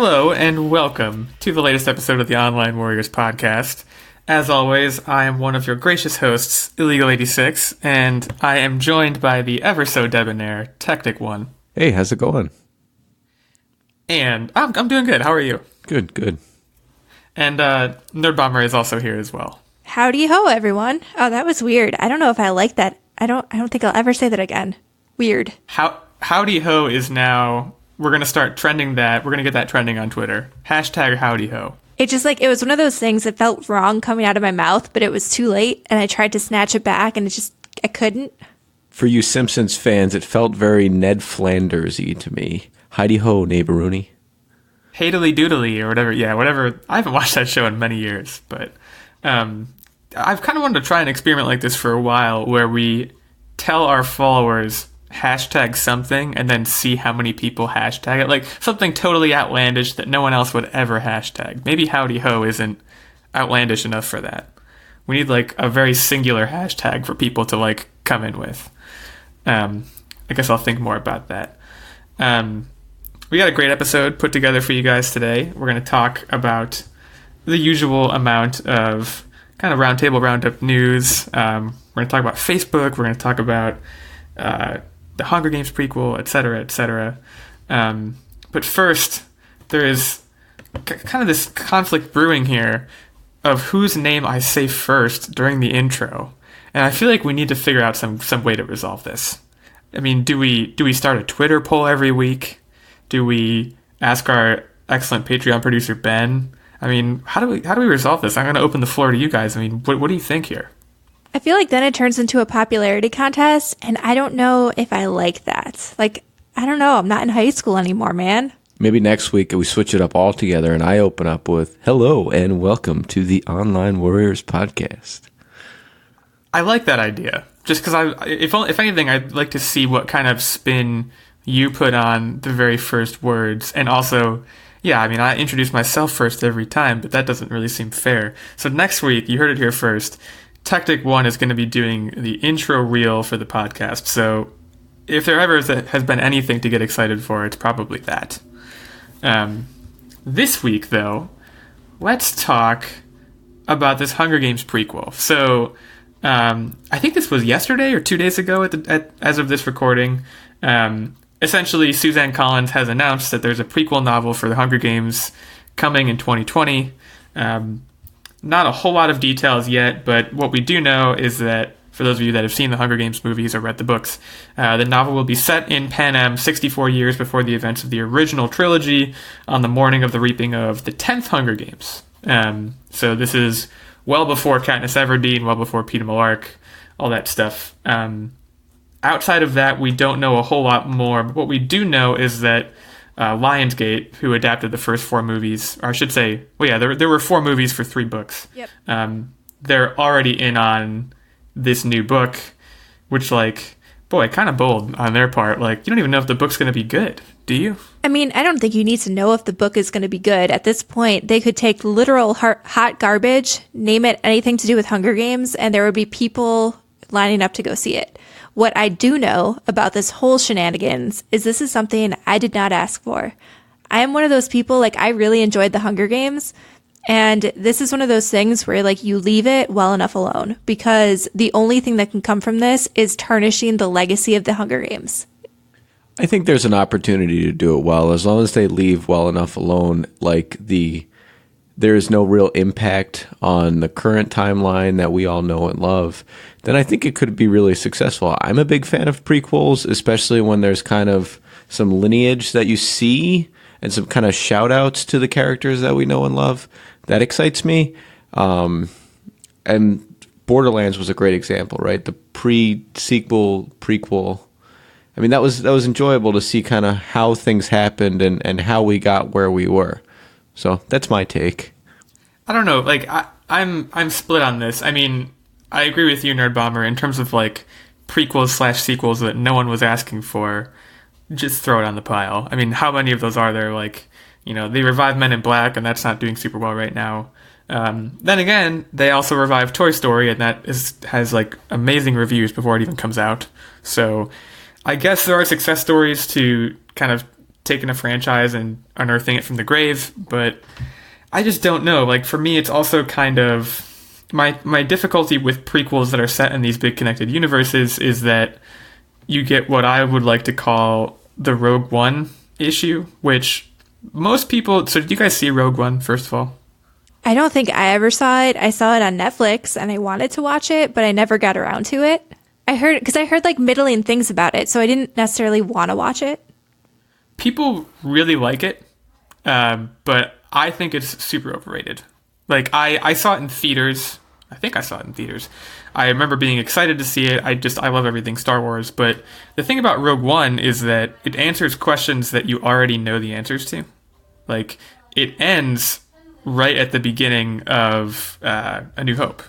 Hello and welcome to the latest episode of the Online Warriors podcast. As always, I am one of your gracious hosts, Illeagle86, and I am joined by the ever so debonair Techtic one. Hey, how's it going? And I'm doing good. How are you? Good. And Nerdbomber is also here as well. Howdy ho, everyone. Oh, that was weird. I don't know if I like that. I don't think I'll ever say that again. Weird. Howdy ho is now... We're going to start trending that. We're going to get that trending on Twitter. Hashtag howdy ho. It was one of those things that felt wrong coming out of my mouth, but it was too late, and I tried to snatch it back, and I couldn't. For you Simpsons fans, it felt very Ned Flanders-y to me. Heidi ho, neighboroonie. Haidily doodly, or whatever. Yeah, whatever. I haven't watched that show in many years, but I've kind of wanted to try an experiment like this for a while, where we tell our followers hashtag something and then see how many people hashtag it. Like something totally outlandish that no one else would ever hashtag. Maybe howdy ho isn't outlandish enough for that. We need like a very singular hashtag for people to like come in with. I guess I'll think more about that. We got a great episode put together for you guys today. We're going to talk about the usual amount of kind of roundtable roundup news. We're going to talk about Facebook. We're going to talk about the Hunger Games prequel, etc., etc. But first, there is kind of this conflict brewing here of whose name I say first during the intro, and I feel like we need to figure out some way to resolve this. I mean, do we start a Twitter poll every week? Do we ask our excellent Patreon producer Ben? I mean, how do we resolve this? I'm going to open the floor to you guys. I mean, what do you think here? I feel like then it turns into a popularity contest, and I don't know if I like that. Like, I don't know. I'm not in high school anymore, man. Maybe next week we switch it up altogether and I open up with, hello and welcome to the Online Warriors podcast. I like that idea. Just because if anything, I'd like to see what kind of spin you put on the very first words. And also, yeah, I mean, I introduce myself first every time, but that doesn't really seem fair. So next week, you heard it here first, Techtic 1 is going to be doing the intro reel for the podcast, so if there ever has been anything to get excited for, it's probably that. This week, though, let's talk about this Hunger Games prequel. So, I think this was yesterday or 2 days ago as of this recording. Essentially, Suzanne Collins has announced that there's a prequel novel for the Hunger Games coming in 2020. Not a whole lot of details yet, but what we do know is that, for those of you that have seen the Hunger Games movies or read the books, the novel will be set in Panem 64 years before the events of the original trilogy on the morning of the reaping of the 10th Hunger Games. So this is well before Katniss Everdeen, well before Peeta Mellark, all that stuff. Outside of that, we don't know a whole lot more, but what we do know is that Lionsgate, who adapted the first four movies, or I should say, well, yeah, there were four movies for three books. Yep. They're already in on this new book, which, like, boy, kind of bold on their part. Like, you don't even know if the book's going to be good, do you? I mean, I don't think you need to know if the book is going to be good. At this point, they could take literal hot garbage, name it anything to do with Hunger Games, and there would be people lining up to go see it. What I do know about this whole shenanigans is this is something I did not ask for. I am one of those people, like, I really enjoyed the Hunger Games, and this is one of those things where, like, you leave it well enough alone, because the only thing that can come from this is tarnishing the legacy of the Hunger Games. I think there's an opportunity to do it well, as long as they leave well enough alone, like there is no real impact on the current timeline that we all know and love, then I think it could be really successful. I'm a big fan of prequels, especially when there's kind of some lineage that you see and some kind of shout outs to the characters that we know and love. That excites me. And Borderlands was a great example, right? The pre-sequel, prequel. I mean, that was enjoyable to see kind of how things happened and how we got where we were. So that's my take. I don't know. Like, I'm split on this. I mean, I agree with you, Nerdbomber, in terms of, like, prequels/sequels that no one was asking for. Just throw it on the pile. I mean, how many of those are there? Like, you know, they revived Men in Black, and that's not doing super well right now. Then again, they also revived Toy Story, and that has like amazing reviews before it even comes out. So I guess there are success stories to kind of taking a franchise and unearthing it from the grave, but I just don't know. Like, for me, it's also kind of my difficulty with prequels that are set in these big connected universes is that you get what I would like to call the Rogue One issue, which most people... So did you guys see Rogue One, first of all? I don't think I ever saw it. I saw it on Netflix and I wanted to watch it, but I never got around to it. I heard like middling things about it, so I didn't necessarily want to watch it. People really like it, but I think it's super overrated. Like, I saw it in theaters. I think I saw it in theaters. I remember being excited to see it. I love everything Star Wars. But the thing about Rogue One is that it answers questions that you already know the answers to. Like, it ends right at the beginning of A New Hope,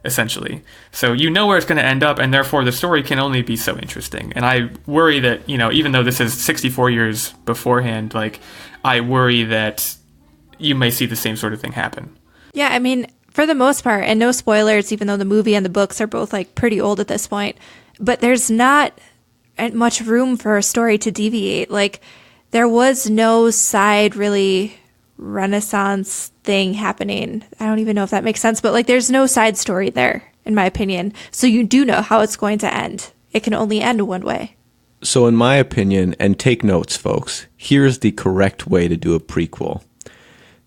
essentially. So you know where it's going to end up, and therefore the story can only be so interesting. And I worry that, even though this is 64 years beforehand, like, I worry that you may see the same sort of thing happen. Yeah, I mean, for the most part, and no spoilers, even though the movie and the books are both like pretty old at this point, but there's not much room for a story to deviate. Like, there was no side really Renaissance thing happening. I don't even know if that makes sense, but like, there's no side story there, in my opinion. So you do know how it's going to end. It can only end one way. So in my opinion, and take notes, folks, here's the correct way to do a prequel.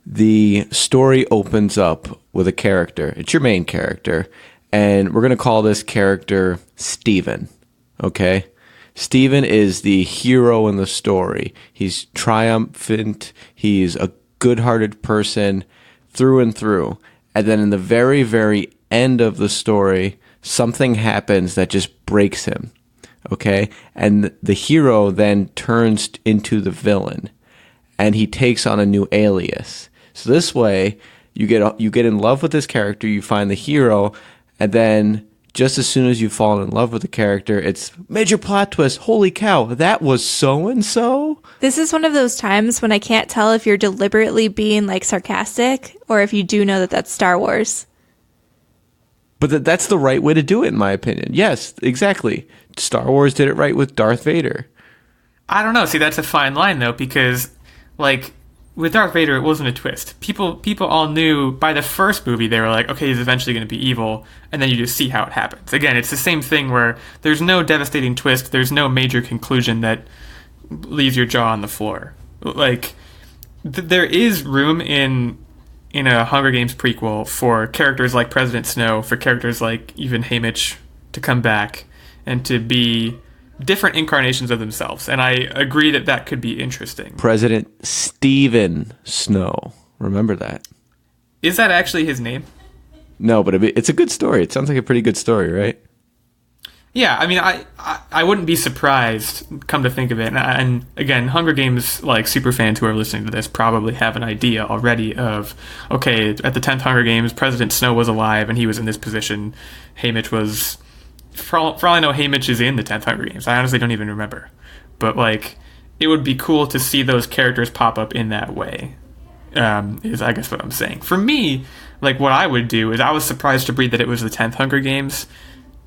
The story opens up with a character. It's your main character, and we're going to call this character Steven, okay? Steven is the hero in the story. He's triumphant. He's a good-hearted person through and through. And then in the very, very end of the story, something happens that just breaks him, okay? And the hero then turns into the villain, and he takes on a new alias. So this way, you get in love with this character, you find the hero, and then just as soon as you've fallen in love with the character, it's major plot twist. Holy cow, that was so-and-so? This is one of those times when I can't tell if you're deliberately being like sarcastic or if you do know that that's Star Wars. But that's the right way to do it, in my opinion. Yes, exactly. Star Wars did it right with Darth Vader. I don't know. See, that's a fine line, though, because, like, with Darth Vader, it wasn't a twist. People all knew by the first movie, they were like, okay, he's eventually going to be evil, and then you just see how it happens. Again, it's the same thing where there's no devastating twist, there's no major conclusion that leaves your jaw on the floor. Like, there is room in a Hunger Games prequel for characters like President Snow, for characters like even Haymitch to come back and to be different incarnations of themselves, and I agree that could be interesting. President Stephen Snow. Remember that. Is that actually his name? No, but it's a good story. It sounds like a pretty good story, right? Yeah, I mean, I wouldn't be surprised, come to think of it. And again, Hunger Games, like, super fans who are listening to this probably have an idea already of, okay, at the 10th Hunger Games, President Snow was alive and he was in this position. Haymitch was... For all I know, Haymitch is in the 10th Hunger Games. I honestly don't even remember. But, like, it would be cool to see those characters pop up in that way, is I guess what I'm saying. For me, like, what I would do is I was surprised to read that it was the 10th Hunger Games.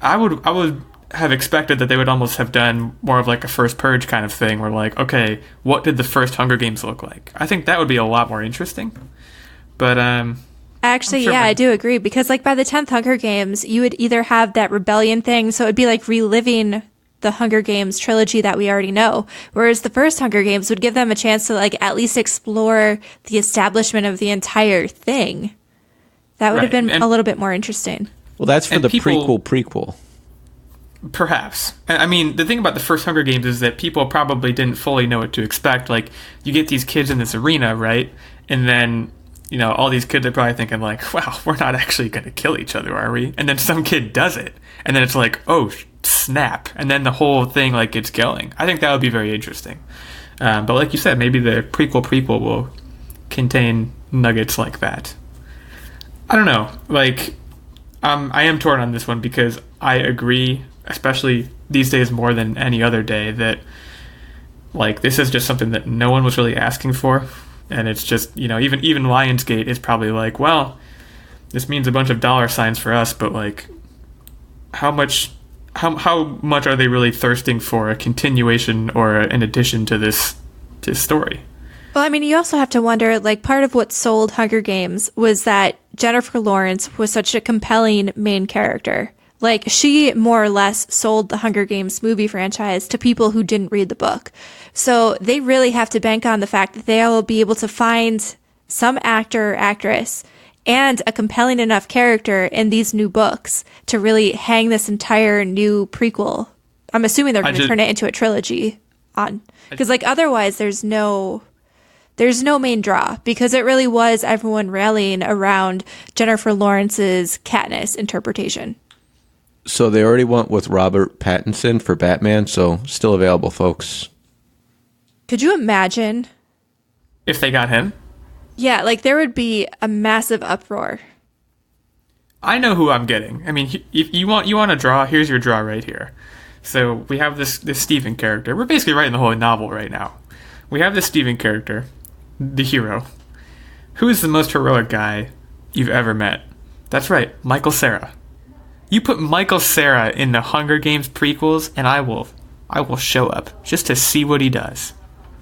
I would have expected that they would almost have done more of, like, a First Purge kind of thing, where, like, okay, what did the first Hunger Games look like? I think that would be a lot more interesting. But, Actually, yeah, I do agree, because like by the 10th Hunger Games, you would either have that rebellion thing, so it'd be like reliving the Hunger Games trilogy that we already know, whereas the first Hunger Games would give them a chance to like at least explore the establishment of the entire thing. That would have been a little bit more interesting. Well, that's for the prequel. Perhaps. I mean, the thing about the first Hunger Games is that people probably didn't fully know what to expect. Like, you get these kids in this arena, right? And then... all these kids are probably thinking like, wow, we're not actually going to kill each other, are we? And then some kid does it. And then it's like, oh, snap. And then the whole thing like gets going. I think that would be very interesting. But like you said, maybe the prequel will contain nuggets like that. I don't know. Like, I am torn on this one because I agree, especially these days more than any other day, that like this is just something that no one was really asking for. And it's just, even Lionsgate is probably like, well, this means a bunch of dollar signs for us, but like, how much are they really thirsting for a continuation or an addition to this story. Well, I mean, you also have to wonder, like, part of what sold Hunger Games was that Jennifer Lawrence was such a compelling main character. Like, she more or less sold the Hunger Games movie franchise to people who didn't read the book. So they really have to bank on the fact that they will be able to find some actor or actress and a compelling enough character in these new books to really hang this entire new prequel. I'm assuming they're going to turn it into a trilogy on. Because, like, otherwise there's no main draw, because it really was everyone rallying around Jennifer Lawrence's Katniss interpretation. So they already went with Robert Pattinson for Batman, so still available, folks. Could you imagine? If they got him? Yeah, like there would be a massive uproar. I know who I'm getting. I mean, if you want a draw, here's your draw right here. So we have this Stephen character. We're basically writing the whole novel right now. We have this Stephen character, the hero. Who is the most heroic guy you've ever met? That's right, Michael Cera. You put Michael Cera in the Hunger Games prequels, and I will show up just to see what he does.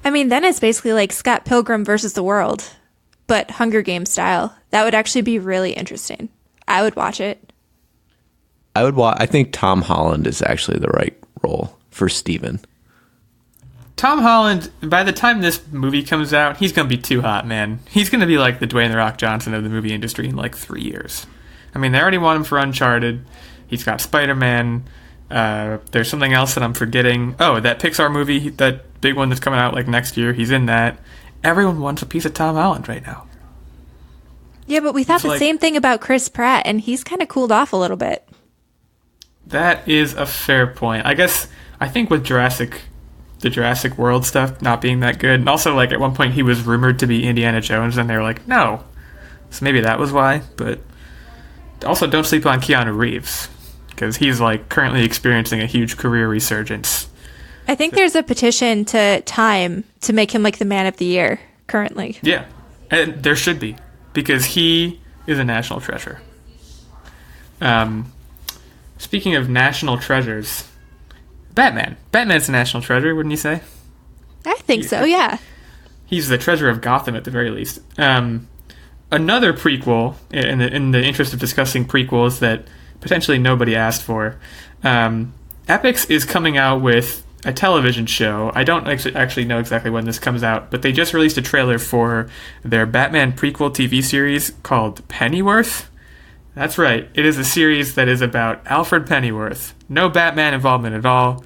I mean, then it's basically like Scott Pilgrim versus the World, but Hunger Games style. That would actually be really interesting. I would watch it. I think Tom Holland is actually the right role for Stephen. Tom Holland, by the time this movie comes out, he's going to be too hot, man. He's going to be like the Dwayne "The Rock" Johnson of the movie industry in like 3 years. I mean, they already want him for Uncharted. He's got Spider-Man. There's something else that I'm forgetting. Oh, that Pixar movie, that big one that's coming out like next year. He's in that. Everyone wants a piece of Tom Holland right now. Yeah, but we thought the same thing about Chris Pratt, and he's kind of cooled off a little bit. That is a fair point. I think with the Jurassic World stuff not being that good, and also like at one point he was rumored to be Indiana Jones, and they were like, no. So maybe that was why, but also don't sleep on Keanu Reeves, because he's like currently experiencing a huge career resurgence. I think there's a petition to Time to make him like the Man of the Year currently. Yeah, and there should be, because he is a national treasure. Speaking of national treasures, Batman's a national treasure, wouldn't you say? I think so, yeah. He's the treasure of Gotham at the very least. Another prequel, in the interest of discussing prequels that potentially nobody asked for, Epix is coming out with a television show. I don't actually know exactly when this comes out, but they just released a trailer for their Batman prequel TV series called Pennyworth. That's right. It is a series that is about Alfred Pennyworth. No Batman involvement at all.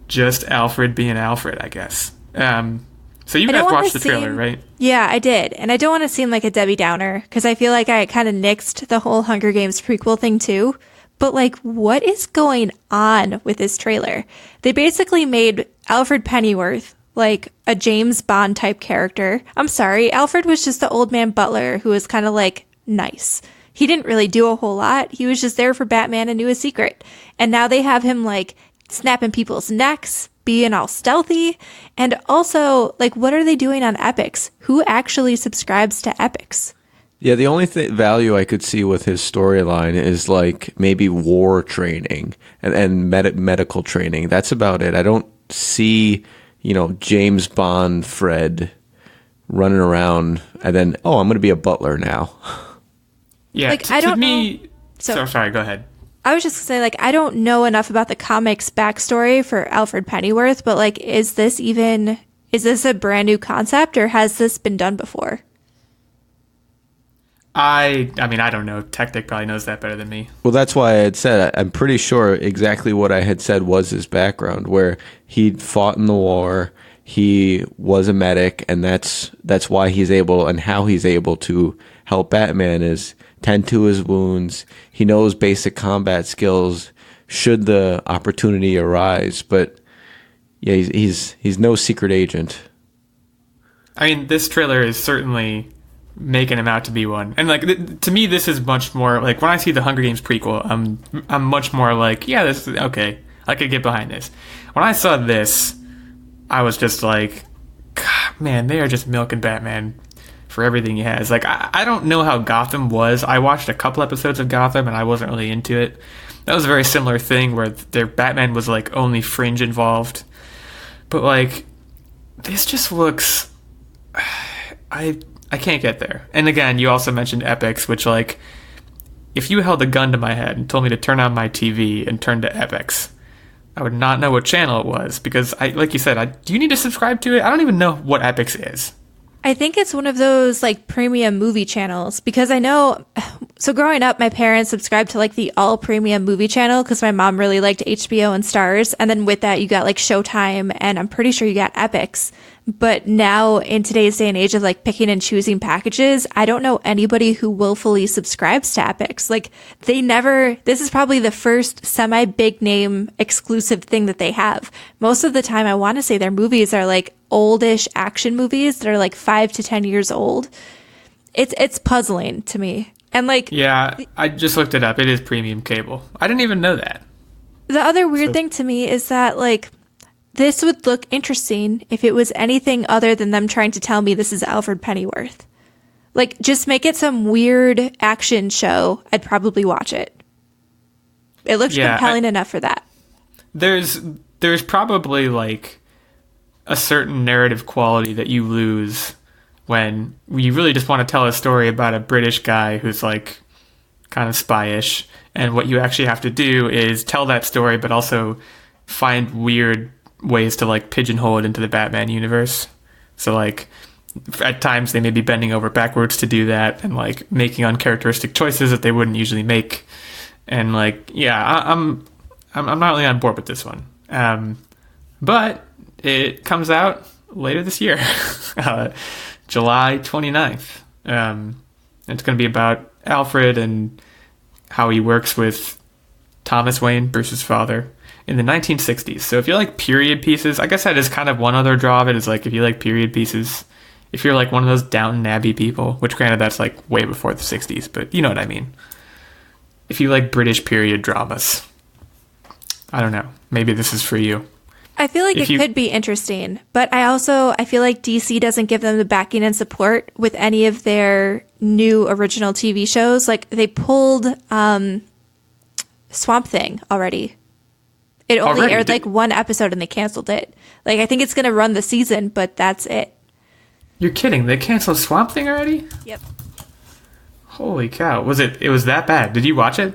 Just Alfred being Alfred, I guess. So you guys watched the trailer, right? Yeah, I did. And I don't want to seem like a Debbie Downer, because I feel like I kind of nixed the whole Hunger Games prequel thing too. But like, what is going on with this trailer? They basically made Alfred Pennyworth like a James Bond type character. I'm sorry, Alfred was just the old man butler who was kind of like nice. He didn't really do a whole lot. He was just there for Batman and knew a secret. And now they have him like snapping people's necks, being all stealthy. And also, like, what are they doing on Epix? Who actually subscribes to Epix? Yeah, the only value I could see with his storyline is like maybe war training and medical training. That's about it. I don't see, James Bond Fred running around and then, I'm going to be a butler now. Yeah, like, I don't know. Sorry, go ahead. I was just going to say, I don't know enough about the comics backstory for Alfred Pennyworth, but, is this a brand new concept, or has this been done before? I mean, I don't know. Techtic probably knows that better than me. Well, that's why I had said, I'm pretty sure exactly what I had said was his background, where he'd fought in the war, he was a medic, and that's why he's able, and how he's able to help Batman is tend to his wounds. He knows basic combat skills should the opportunity arise. But yeah, he's no secret agent. I mean, this trailer is certainly making him out to be one. And to me, this is much more like when I see the Hunger Games prequel, I'm much more like, yeah, this is okay. I could get behind this. When I saw this, I was just like, God, man, they are just milking Batman for everything he has. I don't know how Gotham was. I watched a couple episodes of Gotham and I wasn't really into it. That was a very similar thing where their Batman was only fringe involved. But this just looks. I can't get there. And again, you also mentioned Epix, which like, if you held a gun to my head and told me to turn on my TV and turn to Epix, I would not know what channel it was because like you said, do you need to subscribe to it? I don't even know what Epix is. I think it's one of those like premium movie channels because I know, so growing up, my parents subscribed to like the all premium movie channel because my mom really liked HBO and Stars. And then with that, you got like Showtime and I'm pretty sure you got Epix. But now in today's day and age of like picking and choosing packages, I don't know anybody who willfully subscribes to Epix. Like this is probably the first semi big name exclusive thing that they have. Most of the time, I want to say their movies are like oldish action movies that are like 5 to 10 years old. It's puzzling to me. And like, yeah, I just looked it up. It is premium cable. I didn't even know that. The other weird thing to me is that like, this would look interesting if it was anything other than them trying to tell me this is Alfred Pennyworth. Like, just make it some weird action show. I'd probably watch it. It looks compelling enough for that. There's probably like a certain narrative quality that you lose when you really just want to tell a story about a British guy who's like kind of spy-ish, and what you actually have to do is tell that story, but also find weird ways to like pigeonhole it into the Batman universe. So like at times they may be bending over backwards to do that and like making uncharacteristic choices that they wouldn't usually make. And like, yeah, I'm not really on board with this one. But it comes out later this year, July 29th. It's going to be about Alfred and how he works with Thomas Wayne, Bruce's father, in the 1960s. So if you like period pieces, I guess that is kind of one other draw of it, is like if you like period pieces, if you're like one of those Downton Abbey people, which granted that's like way before the 60s, but you know what I mean. If you like British period dramas, I don't know, maybe this is for you. I feel like it could be interesting, but I feel like DC doesn't give them the backing and support with any of their new original TV shows. Like they pulled Swamp Thing already. It only aired like one episode and they canceled it. Like I think it's going to run the season, but that's it. You're kidding. They canceled Swamp Thing already? Yep. Holy cow. It was that bad? Did you watch it?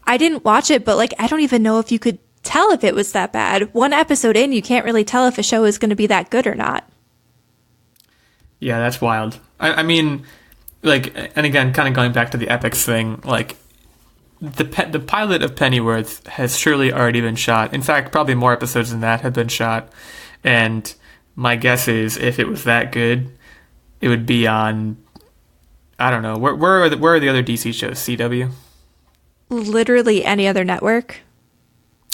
I didn't watch it, but like I don't even know if you could tell if it was that bad. One episode in, you can't really tell if a show is going to be that good or not. Yeah, that's wild. I mean, like, and again, kind of going back to the Epix thing, like, the pilot of Pennyworth has surely already been shot. In fact, probably more episodes than that have been shot. And my guess is, if it was that good, it would be on, I don't know, where are the other DC shows? CW? Literally any other network.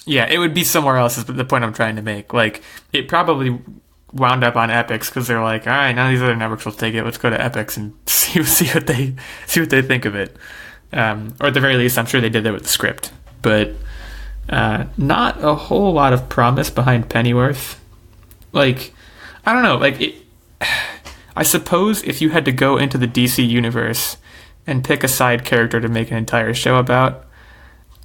Yeah, it would be somewhere else is the point I'm trying to make. Like, it probably wound up on Epix because they're like, all right, now these other networks will take it. Let's go to Epix and see what they think of it. Or at the very least, I'm sure they did that with the script. But not a whole lot of promise behind Pennyworth. Like, I don't know. Like, I suppose if you had to go into the DC universe and pick a side character to make an entire show about,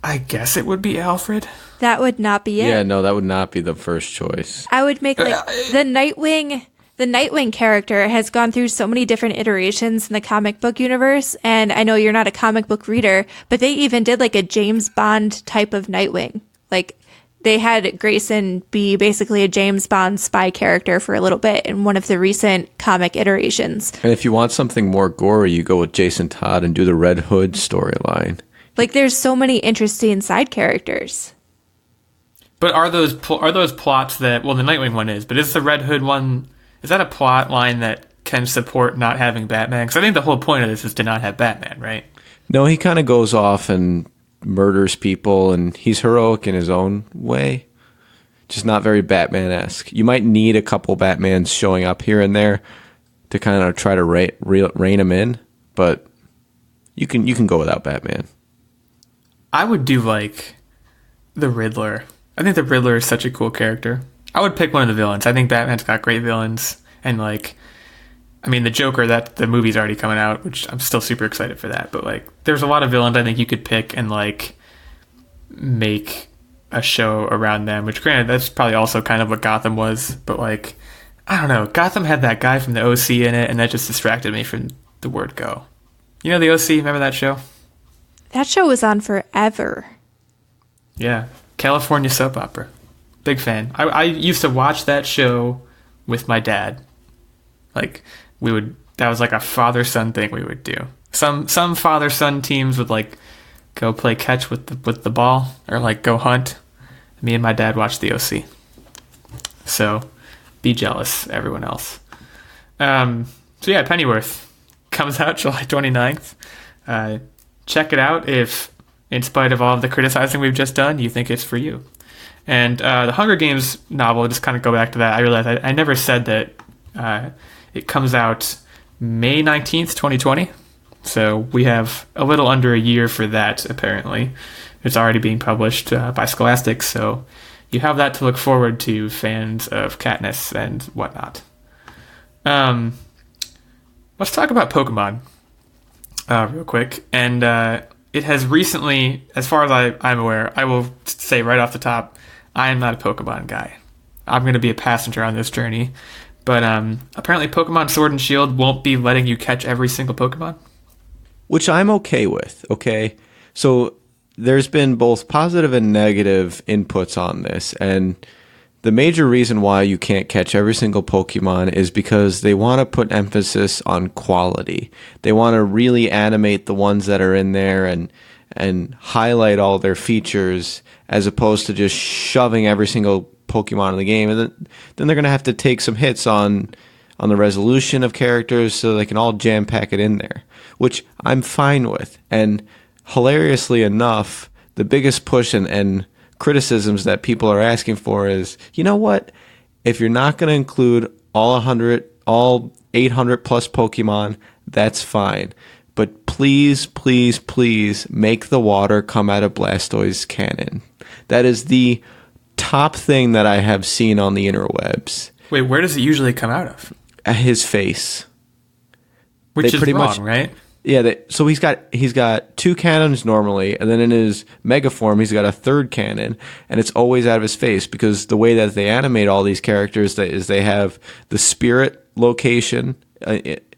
I guess it would be Alfred. That would not be it. Yeah, no, that would not be the first choice. I would make like the Nightwing character has gone through so many different iterations in the comic book universe, and I know you're not a comic book reader, but they even did like a James Bond type of Nightwing. Like they had Grayson be basically a James Bond spy character for a little bit in one of the recent comic iterations. And if you want something more gory, you go with Jason Todd and do the Red Hood storyline. Like there's so many interesting side characters. But are those plots that, well, the Nightwing one is, but is the Red Hood one, is that a plot line that can support not having Batman? Because I think the whole point of this is to not have Batman, right? No, he kind of goes off and murders people, and he's heroic in his own way. Just not very Batman-esque. You might need a couple Batmans showing up here and there to kind of try to rein him in, but you can go without Batman. I would do, like, the Riddler. I think the Riddler is such a cool character. I would pick one of the villains. I think Batman's got great villains. And, like, I mean, the Joker, the movie's already coming out, which I'm still super excited for that. But, like, there's a lot of villains I think you could pick and, like, make a show around them. Which, granted, that's probably also kind of what Gotham was. But, like, I don't know. Gotham had that guy from the OC in it, and that just distracted me from the word go. You know the OC? Remember that show? That show was on forever. Yeah. California soap opera. Big fan. I used to watch that show with my dad. Like, that was like a father-son thing we would do. Some father-son teams would like go play catch with the ball or like go hunt. Me and my dad watched the OC. So be jealous, everyone else. So yeah, Pennyworth comes out July 29th. Check it out if, in spite of all of the criticizing we've just done, you think it's for you. And the Hunger Games novel, just kind of go back to that. I realized I never said that it comes out May 19th, 2020. So we have a little under a year for that, apparently. It's already being published by Scholastic, so you have that to look forward to, fans of Katniss and whatnot. Let's talk about Pokemon real quick. And it has recently, as far as I'm aware, I will say right off the top, I am not a Pokemon guy. I'm going to be a passenger on this journey. But apparently Pokemon Sword and Shield won't be letting you catch every single Pokemon. Which I'm okay with, okay? So there's been both positive and negative inputs on this, and the major reason why you can't catch every single Pokemon is because they want to put emphasis on quality. They want to really animate the ones that are in there and highlight all their features as opposed to just shoving every single Pokemon in the game. And then they're going to have to take some hits on the resolution of characters so they can all jam pack it in there, which I'm fine with. And hilariously enough, the biggest push and criticisms that people are asking for is, you know what? If you're not going to include all 800 plus Pokemon, that's fine. But please, please, please make the water come out of Blastoise's cannon. That is the top thing that I have seen on the interwebs. Wait, where does it usually come out of? At his face. Which is wrong, right? Yeah, so he's got two cannons normally, and then in his mega form, he's got a third cannon, and it's always out of his face because the way that they animate all these characters is they have the spirit location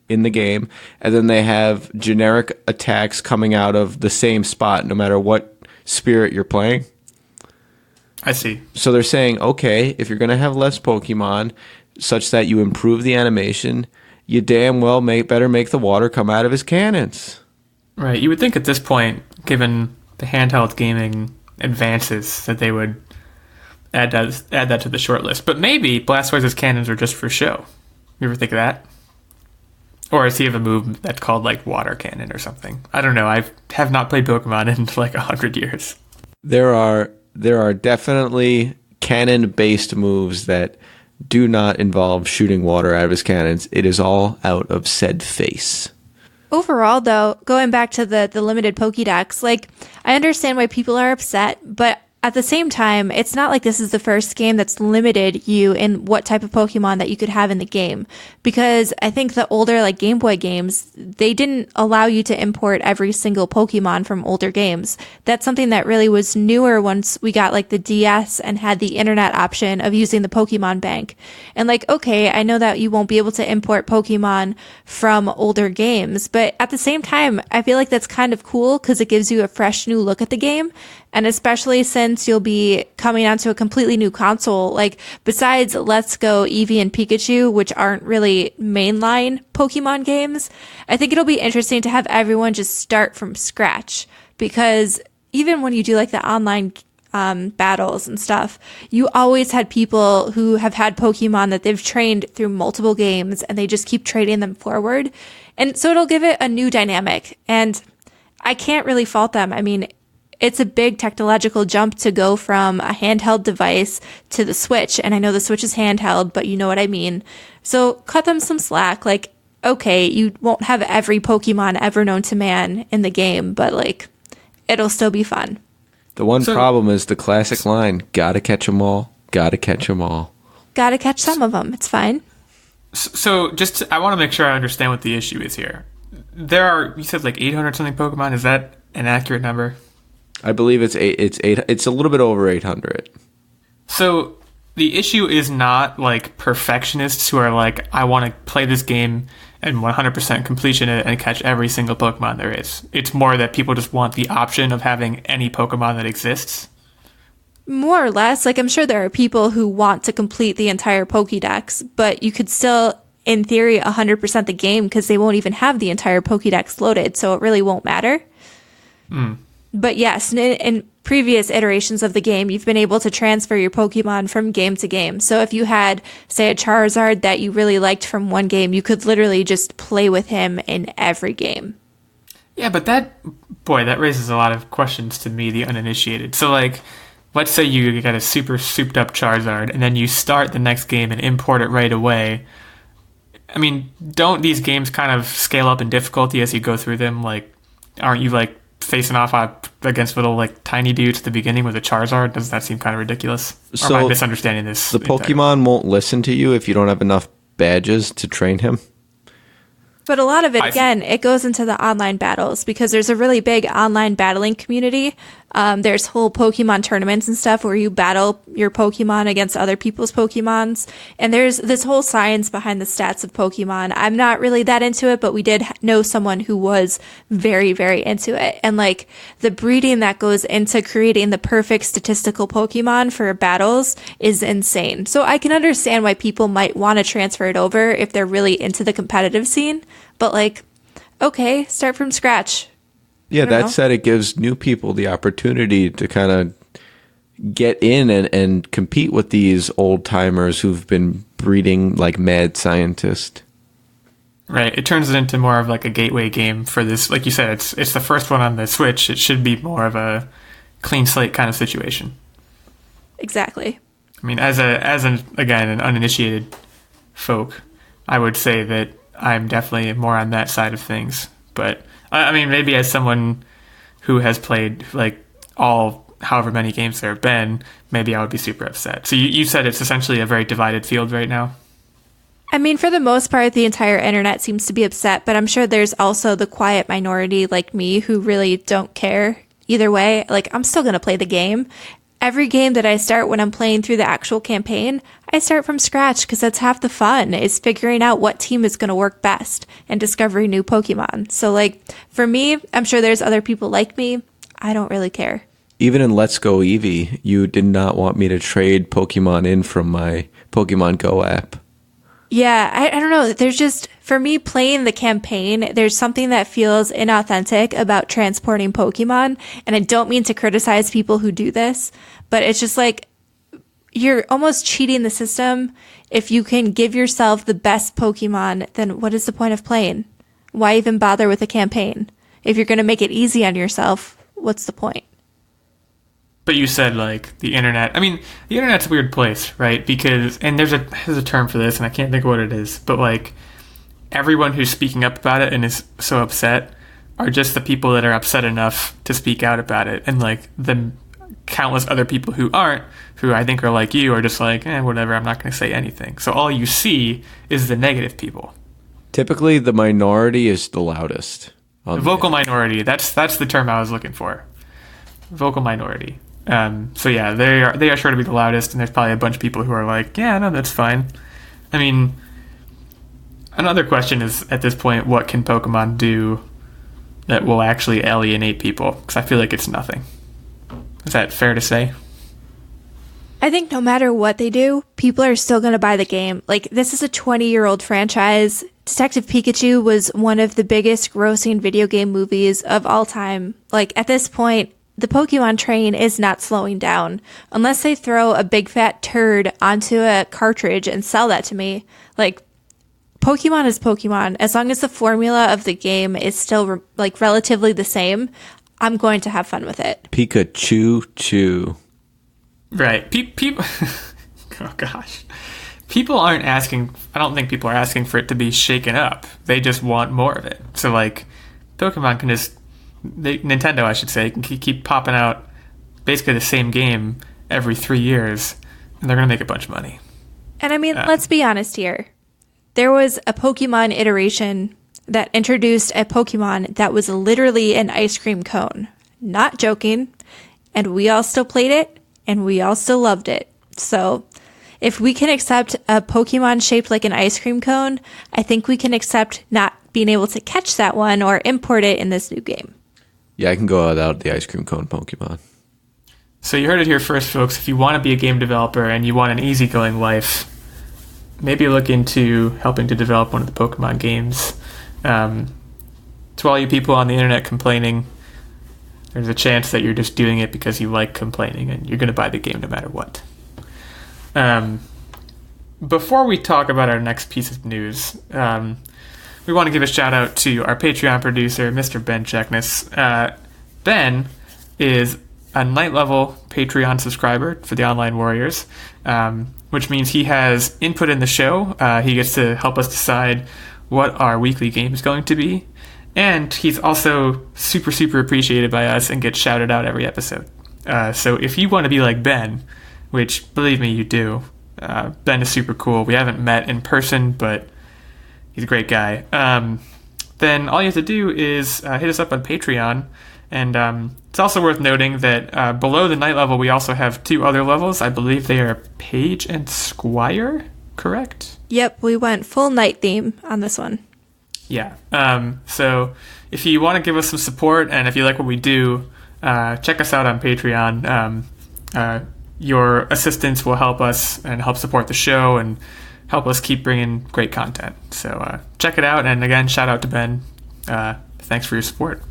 in the game, and then they have generic attacks coming out of the same spot no matter what spirit you're playing. I see. So they're saying, okay, if you're going to have less Pokemon such that you improve the animation, you damn well better make the water come out of his cannons. Right. You would think at this point, given the handheld gaming advances, that they would add that to the short list. But maybe Blastoise's cannons are just for show. You ever think of that? Or does he have a move that's called like water cannon or something? I don't know. I have not played Pokemon in like 100 years. There are definitely cannon-based moves that do not involve shooting water out of his cannons. It is all out of said face. Overall, though, going back to the limited Pokedex, like, I understand why people are upset, but at the same time, it's not like this is the first game that's limited you in what type of Pokemon that you could have in the game. Because I think the older, like, Game Boy games, they didn't allow you to import every single Pokemon from older games. That's something that really was newer once we got, like, the DS and had the internet option of using the Pokemon Bank. And, like, okay, I know that you won't be able to import Pokemon from older games, but at the same time, I feel like that's kind of cool because it gives you a fresh new look at the game. And especially since you'll be coming onto a completely new console, like besides Let's Go, Eevee, and Pikachu, which aren't really mainline Pokemon games, I think it'll be interesting to have everyone just start from scratch. Because even when you do like the online battles and stuff, you always had people who have had Pokemon that they've trained through multiple games and they just keep trading them forward. And so it'll give it a new dynamic. And I can't really fault them. I mean, it's a big technological jump to go from a handheld device to the Switch. And I know the Switch is handheld, but you know what I mean. So cut them some slack. Like, okay, you won't have every Pokemon ever known to man in the game, but like, it'll still be fun. The one problem is the classic line, gotta catch 'em all, gotta catch 'em all. Gotta catch some of them. It's fine. So I want to make sure I understand what the issue is here. There are, you said like 800 something Pokemon. Is that an accurate number? I believe it's a little bit over 800. So the issue is not like perfectionists who are like, I want to play this game and 100% completion it and catch every single Pokemon there is. It's more that people just want the option of having any Pokemon that exists. More or less. Like, I'm sure there are people who want to complete the entire Pokedex, but you could still, in theory, 100% the game because they won't even have the entire Pokedex loaded, so it really won't matter. But yes, in previous iterations of the game, you've been able to transfer your Pokemon from game to game. So if you had, say, a Charizard that you really liked from one game, you could literally just play with him in every game. Yeah, but that raises a lot of questions to me, the uninitiated. So, like, let's say you get a super souped up Charizard, and then you start the next game and import it right away. I mean, don't these games kind of scale up in difficulty as you go through them? Like, aren't you, like, facing off against little, like, tiny dudes at the beginning with a Charizard? Doesn't that seem kind of ridiculous? So or am I misunderstanding this? The Pokemon won't listen to you if you don't have enough badges to train him? But a lot of it, again, it goes into the online battles because there's a really big online battling community. There's whole Pokemon tournaments and stuff where you battle your Pokemon against other people's Pokemons. And there's this whole science behind the stats of Pokemon. I'm not really that into it, but we did know someone who was very, very into it. And like the breeding that goes into creating the perfect statistical Pokemon for battles is insane. So I can understand why people might want to transfer it over if they're really into the competitive scene. But like, okay, start from scratch. Yeah, that said, it gives new people the opportunity to kind of get in and compete with these old timers who've been breeding like mad scientists. Right. It turns it into more of like a gateway game for this. Like you said, it's the first one on the Switch. It should be more of a clean slate kind of situation. Exactly. I mean, as an uninitiated folk, I would say that I'm definitely more on that side of things. But I mean, maybe as someone who has played like however many games there have been, maybe I would be super upset. So you said it's essentially a very divided field right now? I mean, for the most part, the entire internet seems to be upset, but I'm sure there's also the quiet minority like me who really don't care either way. Like, I'm still going to play the game. Every game that I start when I'm playing through the actual campaign, I start from scratch because that's half the fun, is figuring out what team is going to work best and discovering new Pokemon. So, like, for me, I'm sure there's other people like me. I don't really care. Even in Let's Go Eevee, you did not want me to trade Pokemon in from my Pokemon Go app. Yeah, I don't know. There's just, for me, playing the campaign, there's something that feels inauthentic about transporting Pokemon. And I don't mean to criticize people who do this, but it's just like, you're almost cheating the system. If you can give yourself the best Pokemon, then what is the point of playing? Why even bother with a campaign? If you're going to make it easy on yourself, what's the point? But you said, like, the internet. I mean, the internet's a weird place, right? Because, and there's a term for this, and I can't think of what it is, but, like, everyone who's speaking up about it and is so upset are just the people that are upset enough to speak out about it. And, like, the countless other people who aren't, who I think are like you, are just like, whatever, I'm not going to say anything. So all you see is the negative people. Typically, the minority is the loudest. The vocal minority. That's the term I was looking for. Vocal minority. So yeah, they are sure to be the loudest, and there's probably a bunch of people who are like, yeah, no, that's fine. I mean, another question is, at this point, what can Pokemon do that will actually alienate people? Because I feel like it's nothing. Is that fair to say? I think no matter what they do, people are still going to buy the game. Like, this is a 20-year-old franchise. Detective Pikachu was one of the biggest grossing video game movies of all time. Like, at this point, the Pokemon train is not slowing down. Unless they throw a big fat turd onto a cartridge and sell that to me. Like, Pokemon is Pokemon. As long as the formula of the game is still, like, relatively the same, I'm going to have fun with it. Pikachu. Right. People... oh, gosh. People aren't asking... I don't think people are asking for it to be shaken up. They just want more of it. So, like, Pokemon can just... Nintendo, I should say, can keep popping out basically the same game every 3 years, and they're going to make a bunch of money. And I mean, let's be honest here. There was a Pokemon iteration that introduced a Pokemon that was literally an ice cream cone. Not joking. And we all still played it, and we all still loved it. So If we can accept a Pokemon shaped like an ice cream cone, I think we can accept not being able to catch that one or import it in this new game. Yeah, I can go without the ice cream cone Pokemon. So you heard it here first, folks. If you want to be a game developer and you want an easygoing life, maybe look into helping to develop one of the Pokemon games. To all you people on the internet complaining, there's a chance that you're just doing it because you like complaining and you're going to buy the game no matter what. Before we talk about our next piece of news, we want to give a shout out to our Patreon producer, Mr. Ben Checkness. Ben is a night level Patreon subscriber for the Online Warriors, which means he has input in the show. He gets to help us decide what our weekly game is going to be. And he's also super, super appreciated by us and gets shouted out every episode. So if you want to be like Ben, which, believe me, you do, Ben is super cool. We haven't met in person, but he's a great guy. Then all you have to do is hit us up on Patreon. And it's also worth noting that below the night level, we also have 2 other levels. I believe they are Page and Squire, correct? Yep, we went full night theme on this one. Yeah. So if you want to give us some support and if you like what we do, check us out on Patreon. Your assistance will help us and help support the show and help us keep bringing great content. So check it out. And again, shout out to Ben. Thanks for your support.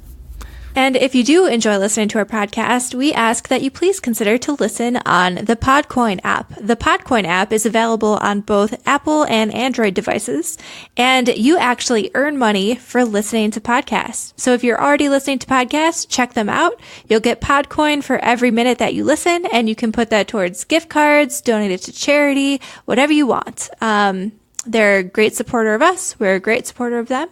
And if you do enjoy listening to our podcast, we ask that you please consider to listen on the Podcoin app. The Podcoin app is available on both Apple and Android devices, and you actually earn money for listening to podcasts. So if you're already listening to podcasts, check them out. You'll get Podcoin for every minute that you listen, and you can put that towards gift cards, donate it to charity, whatever you want. They're a great supporter of us. We're a great supporter of them.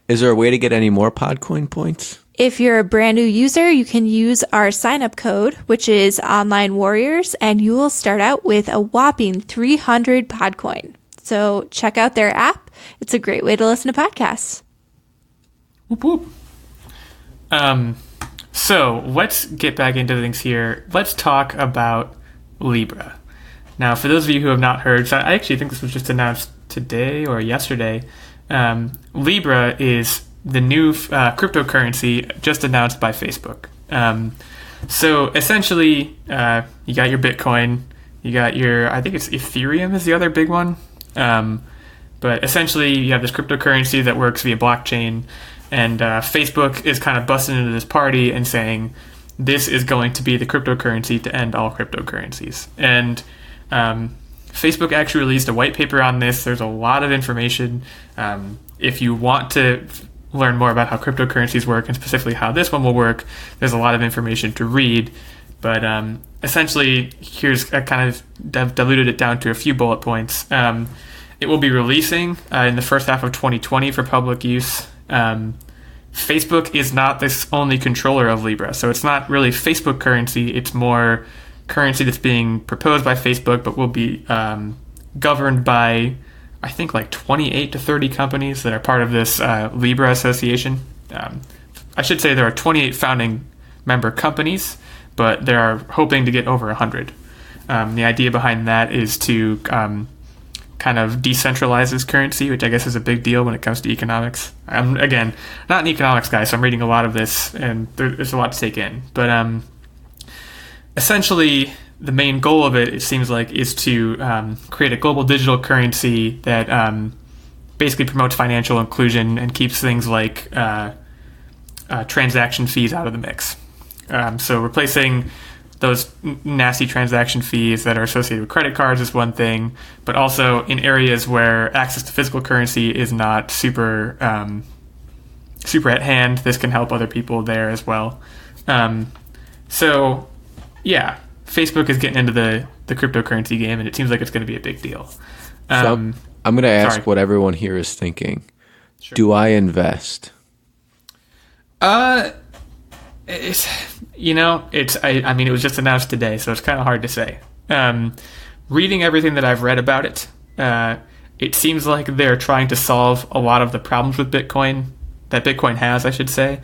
Is there a way to get any more Podcoin points? If you're a brand new user, you can use our sign-up code, which is Online Warriors, and you will start out with a whopping 300 Podcoin. So check out their app. It's a great way to listen to podcasts. Whoop whoop. So let's get back into things here. Let's talk about Libra. Now, for those of you who have not heard, so I actually think this was just announced today or yesterday, Libra is the new cryptocurrency just announced by Facebook. So essentially, you got your Bitcoin, you got your, I think it's Ethereum is the other big one. But essentially, you have this cryptocurrency that works via blockchain, and Facebook is kind of busting into this party and saying, this is going to be the cryptocurrency to end all cryptocurrencies. And Facebook actually released a white paper on this. There's a lot of information. If you want to learn more about how cryptocurrencies work and specifically how this one will work, there's a lot of information to read. But essentially, here's I kind of diluted it down to a few bullet points. It will be releasing in the first half of 2020 for public use. Facebook is not the only controller of Libra, so it's not really Facebook currency. It's more currency that's being proposed by Facebook, but will be governed by, I think, like 28 to 30 companies that are part of this Libra association. I should say there are 28 founding member companies, but they are hoping to get over 100. The idea behind that is to kind of decentralize this currency, which I guess is a big deal when it comes to economics. I'm, again, not an economics guy, so I'm reading a lot of this, and there's a lot to take in. But essentially, the main goal of it seems like, is to create a global digital currency that basically promotes financial inclusion and keeps things like transaction fees out of the mix. So replacing those nasty transaction fees that are associated with credit cards is one thing, but also in areas where access to physical currency is not super at hand, this can help other people there as well. So, yeah, Facebook is getting into the cryptocurrency game, and it seems like it's going to be a big deal. So I'm going to ask what everyone here is thinking. Sure. Do I invest? I mean, it was just announced today, so it's kind of hard to say. Reading everything that I've read about it, it seems like they're trying to solve a lot of the problems with Bitcoin, that Bitcoin has, I should say.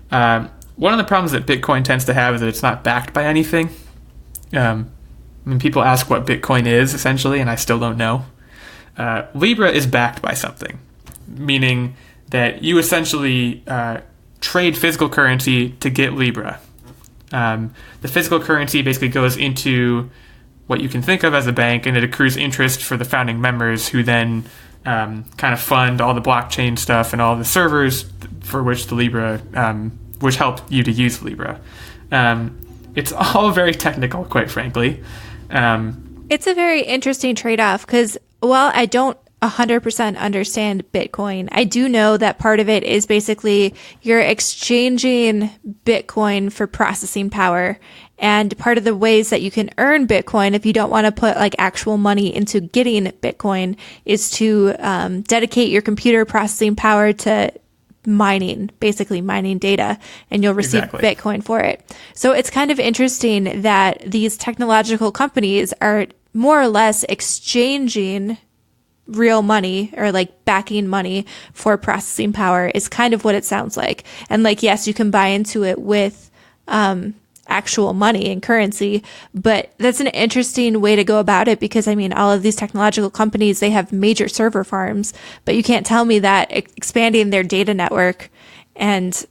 One of the problems that Bitcoin tends to have is that it's not backed by anything. I mean, people ask what Bitcoin is, essentially, and I still don't know. Libra is backed by something, meaning that you essentially trade physical currency to get Libra. The physical currency basically goes into what you can think of as a bank, and it accrues interest for the founding members, who then kind of fund all the blockchain stuff and all the servers for which the Libra, which help you to use Libra. It's all very technical, quite frankly. It's a very interesting trade-off because while I don't 100% understand Bitcoin, I do know that part of it is basically you're exchanging Bitcoin for processing power. And part of the ways that you can earn Bitcoin, if you don't want to put like actual money into getting Bitcoin, is to dedicate your computer processing power to mining, basically mining data, and you'll receive Bitcoin for it. So it's kind of interesting that these technological companies are more or less exchanging real money or like backing money for processing power is kind of what it sounds like. And like, yes, you can buy into it with actual money and currency, but that's an interesting way to go about it because, I mean, all of these technological companies, they have major server farms, but you can't tell me that expanding their data network and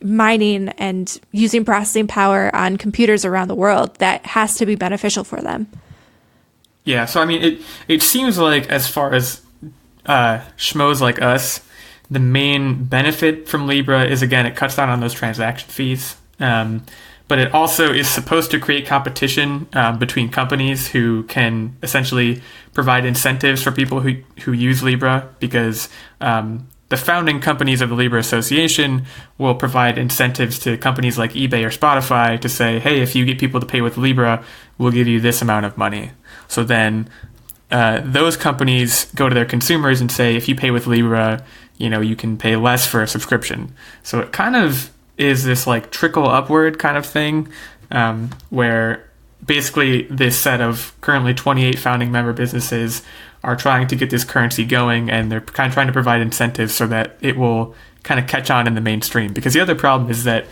mining and using processing power on computers around the world, that has to be beneficial for them. Yeah, so I mean, it seems like as far as schmoes like us, the main benefit from Libra is, again, it cuts down on those transaction fees. But it also is supposed to create competition between companies who can essentially provide incentives for people who use Libra, because the founding companies of the Libra Association will provide incentives to companies like eBay or Spotify to say, hey, if you get people to pay with Libra, we'll give you this amount of money. So then those companies go to their consumers and say, if you pay with Libra, you can pay less for a subscription. So it kind of is this like trickle upward kind of thing, where basically this set of currently 28 founding member businesses are trying to get this currency going, and they're kind of trying to provide incentives so that it will kind of catch on in the mainstream. Because the other problem is that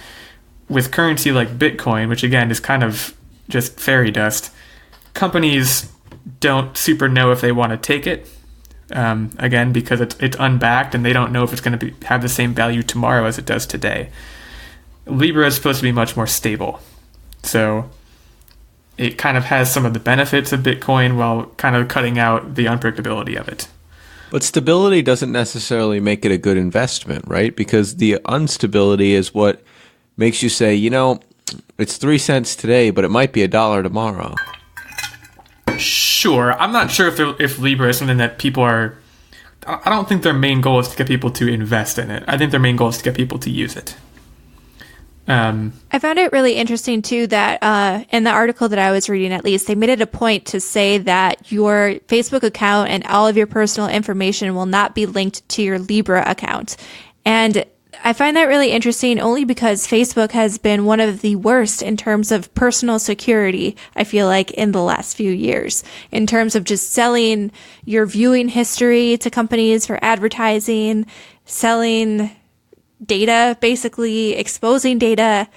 with currency like Bitcoin, which again is kind of just fairy dust, companies don't super know if they want to take it, again, because it's unbacked and they don't know if it's going to have the same value tomorrow as it does today. Libra is supposed to be much more stable. So it kind of has some of the benefits of Bitcoin while kind of cutting out the unpredictability of it. But stability doesn't necessarily make it a good investment, right? Because the instability is what makes you say, it's 3 cents today, but it might be $1 tomorrow. Sure. I'm not sure if Libra is something that people are... I don't think their main goal is to get people to invest in it. I think their main goal is to get people to use it. I found it really interesting, too, that in the article that I was reading, at least, they made it a point to say that your Facebook account and all of your personal information will not be linked to your Libra account. And I find that really interesting only because Facebook has been one of the worst in terms of personal security, I feel like, in the last few years, in terms of just selling your viewing history to companies for advertising, selling data, basically exposing data.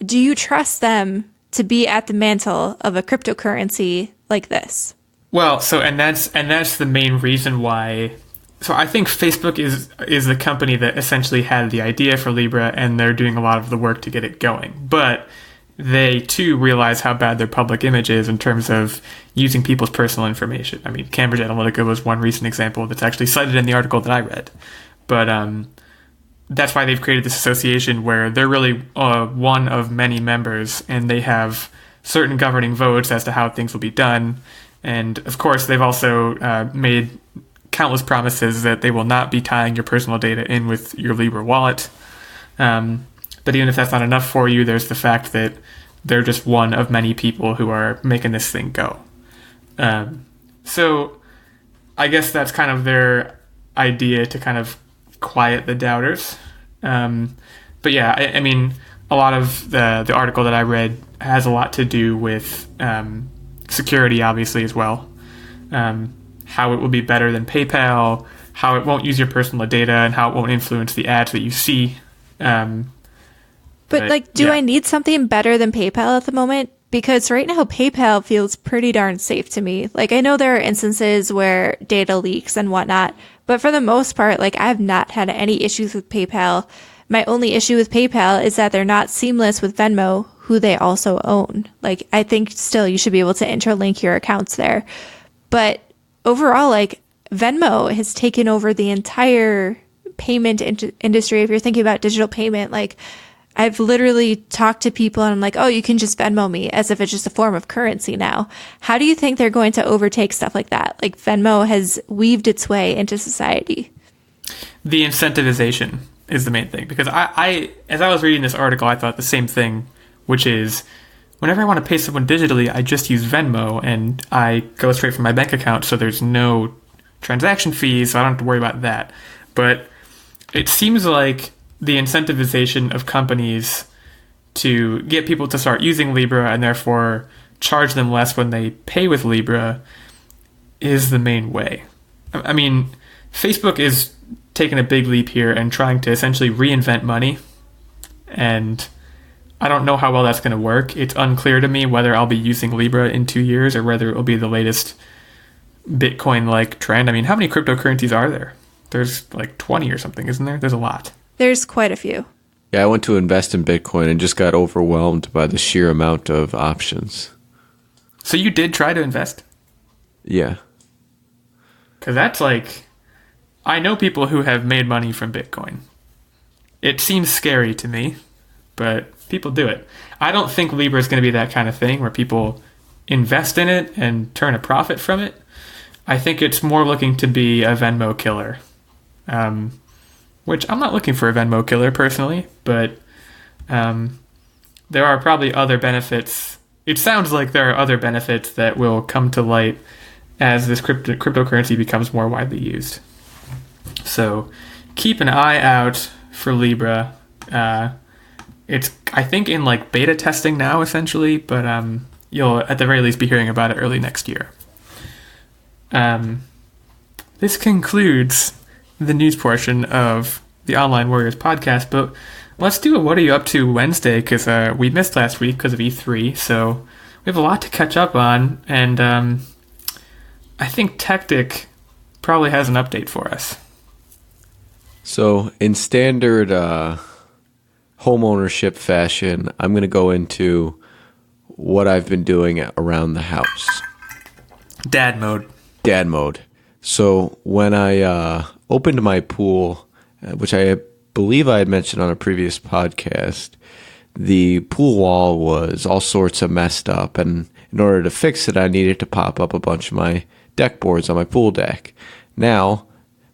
Do you trust them to be at the mantle of a cryptocurrency like this? Well, and that's the main reason why. So I think Facebook is the company that essentially had the idea for Libra, and they're doing a lot of the work to get it going. But they too realize how bad their public image is in terms of using people's personal information. I mean, Cambridge Analytica was one recent example that's actually cited in the article that I read. But that's why they've created this association where they're really one of many members, and they have certain governing votes as to how things will be done. And of course, they've also made countless promises that they will not be tying your personal data in with your Libra wallet. But even if that's not enough for you, there's the fact that they're just one of many people who are making this thing go. So I guess that's kind of their idea to kind of quiet the doubters. But yeah, I mean, a lot of the article that I read has a lot to do with security, obviously, as well. How it will be better than PayPal, how it won't use your personal data, and how it won't influence the ads that you see. But do I need something better than PayPal at the moment? because right now PayPal feels pretty darn safe to me. Like, I know there are instances where data leaks and whatnot, but for the most part, like, I have not had any issues with PayPal. My only issue with PayPal is that they're not seamless with Venmo, who they also own. Like, I think still you should be able to interlink your accounts there. But overall, like, Venmo has taken over the entire payment industry. If you're thinking about digital payment, like, I've literally talked to people and I'm like, oh, you can just Venmo me, as if it's just a form of currency now. How do you think they're going to overtake stuff like that? Like, Venmo has weaved its way into society. The incentivization is the main thing, because I as I was reading this article, I thought the same thing, which is whenever I want to pay someone digitally, I just use Venmo and I go straight from my bank account, so there's no transaction fees, so I don't have to worry about that. But it seems like the incentivization of companies to get people to start using Libra and therefore charge them less when they pay with Libra is the main way. I mean, Facebook is taking a big leap here and trying to essentially reinvent money, and I don't know how well that's going to work. It's unclear to me whether I'll be using Libra in 2 years or whether it will be the latest Bitcoin-like trend. I mean, how many cryptocurrencies are there? There's like 20 or something, isn't there? There's a lot. There's quite a few. Yeah, I went to invest in Bitcoin and just got overwhelmed by the sheer amount of options. So you did try to invest? Yeah. Because that's like, I know people who have made money from Bitcoin. It seems scary to me, but people do it. I don't think Libra is going to be that kind of thing where people invest in it and turn a profit from it. I think it's more looking to be a Venmo killer. Which I'm not looking for a Venmo killer personally, but there are probably other benefits. It sounds like there are other benefits that will come to light as this cryptocurrency becomes more widely used. So keep an eye out for Libra. It's, I think, in like beta testing now, essentially, but you'll at the very least be hearing about it early next year. This concludes the news portion of the Online Warriors podcast, but let's do a What Are You Up To Wednesday, because we missed last week because of E3, so we have a lot to catch up on, and I think Techtic probably has an update for us. So in standard homeownership fashion, I'm going to go into what I've been doing around the house. Dad mode. So when I opened my pool, which I believe I had mentioned on a previous podcast, the pool wall was all sorts of messed up, and in order to fix it, I needed to pop up a bunch of my deck boards on my pool deck. Now,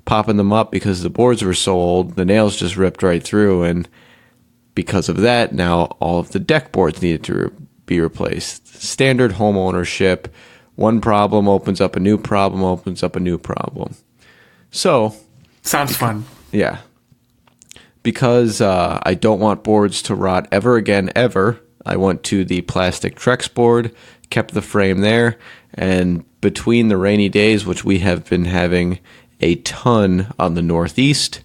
popping them up because the boards were so old, the nails just ripped right through, and because of that, now all of the deck boards needed to be replaced. Standard home ownership. One problem opens up a new problem, So... Sounds fun. Yeah. Because I don't want boards to rot ever again, ever, I went to the plastic Trex board, kept the frame there, and between the rainy days, which we have been having a ton on the Northeast,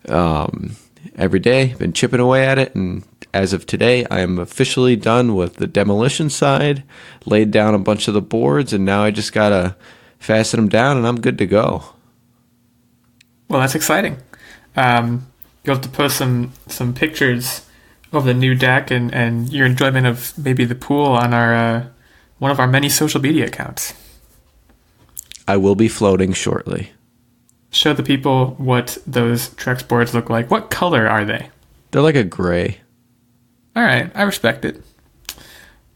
every day, been chipping away at it, and as of today, I am officially done with the demolition side, laid down a bunch of the boards, and now I just gotta fasten them down, and I'm good to go. Well, that's exciting. You'll have to post some pictures of the new deck and your enjoyment of maybe the pool on our one of our many social media accounts. I will be floating shortly. Show the people what those Trex boards look like. What color are they? They're like a gray. All right, I respect it.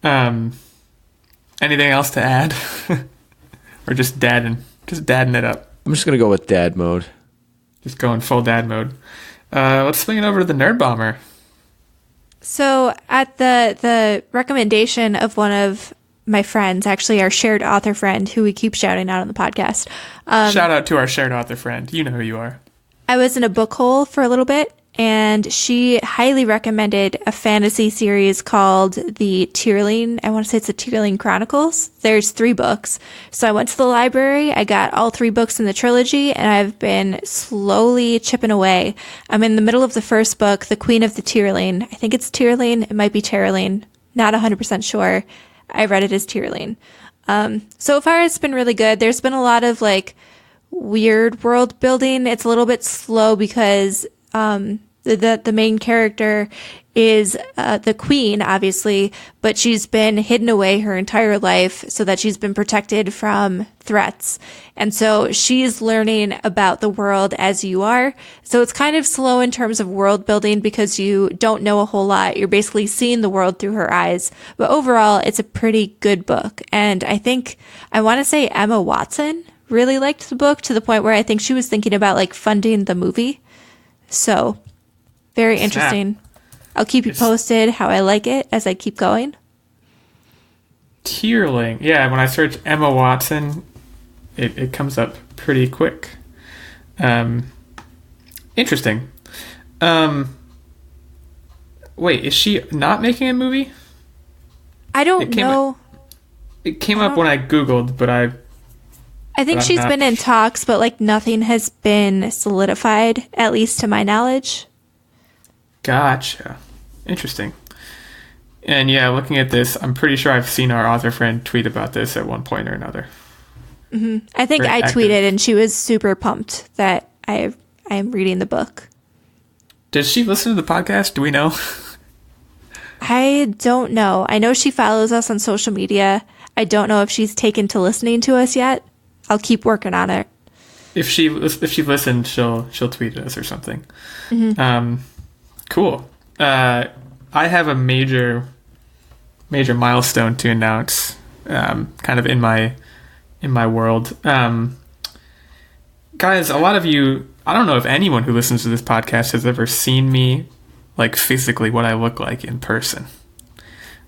Anything else to add? Or just dadding it up? I'm just going to go with dad mode. Just going full dad mode. Let's swing it over to the Nerdbomber. So at the recommendation of one of my friends, actually our shared author friend, who we keep shouting out on the podcast. Shout out to our shared author friend. You know who you are. I was in a book hole for a little bit, and she highly recommended a fantasy series called the Tearling. I want to say it's the Tearling Chronicles. There's 3 books. So I went to the library. I got all 3 books in the trilogy, and I've been slowly chipping away. I'm in the middle of the first book, The Queen of the Tearling. I think it's Tearling. It might be Tearling. Not 100% sure. I read it as Tearling. So far, it's been really good. There's been a lot of like weird world building. It's a little bit slow because the main character is the queen, obviously, but she's been hidden away her entire life so that she's been protected from threats. And so she's learning about the world as you are. So it's kind of slow in terms of world building because you don't know a whole lot. You're basically seeing the world through her eyes. But overall, it's a pretty good book. And I want to say Emma Watson really liked the book to the point where I think she was thinking about like funding the movie. So very interesting. I'll keep you posted how I like it as I keep going. Tearling. Yeah, when I search Emma Watson, it comes up pretty quick. Interesting. Wait, is she not making a movie? I don't know. It came up when I Googled, but I think she's been in talks, but like nothing has been solidified, at least to my knowledge. Gotcha. Interesting. And yeah, looking at this, I'm pretty sure I've seen our author friend tweet about this at one point or another. Mm-hmm. I think I tweeted and she was super pumped that I am reading the book. Does she listen to the podcast? Do we know? I don't know. I know she follows us on social media. I don't know if she's taken to listening to us yet. I'll keep working on it. If she listened, she'll tweet at us or something. Mm-hmm. Cool. I have a major milestone to announce, kind of in my world. Guys, a lot of you, I don't know if anyone who listens to this podcast has ever seen me, like physically what I look like in person.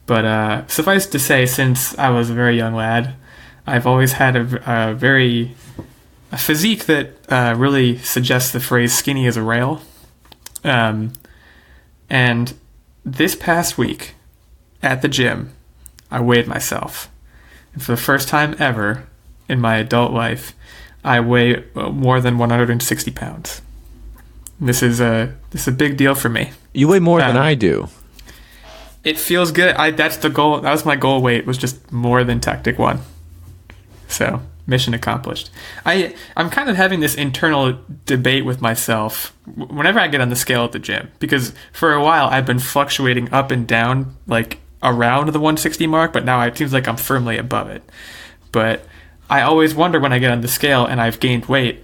But suffice to say, since I was a very young lad, I've always had a physique that really suggests the phrase "skinny as a rail." And this past week at the gym, I weighed myself. And for the first time ever in my adult life, I weigh more than 160 pounds. This is a big deal for me. You weigh more than I do. It feels good. That's the goal. That was my goal weight, was just more than Techtic 1. So, mission accomplished. I'm kind of having this internal debate with myself whenever I get on the scale at the gym, because for a while I've been fluctuating up and down, like around the 160 mark, but now it seems like I'm firmly above it. But I always wonder when I get on the scale and I've gained weight,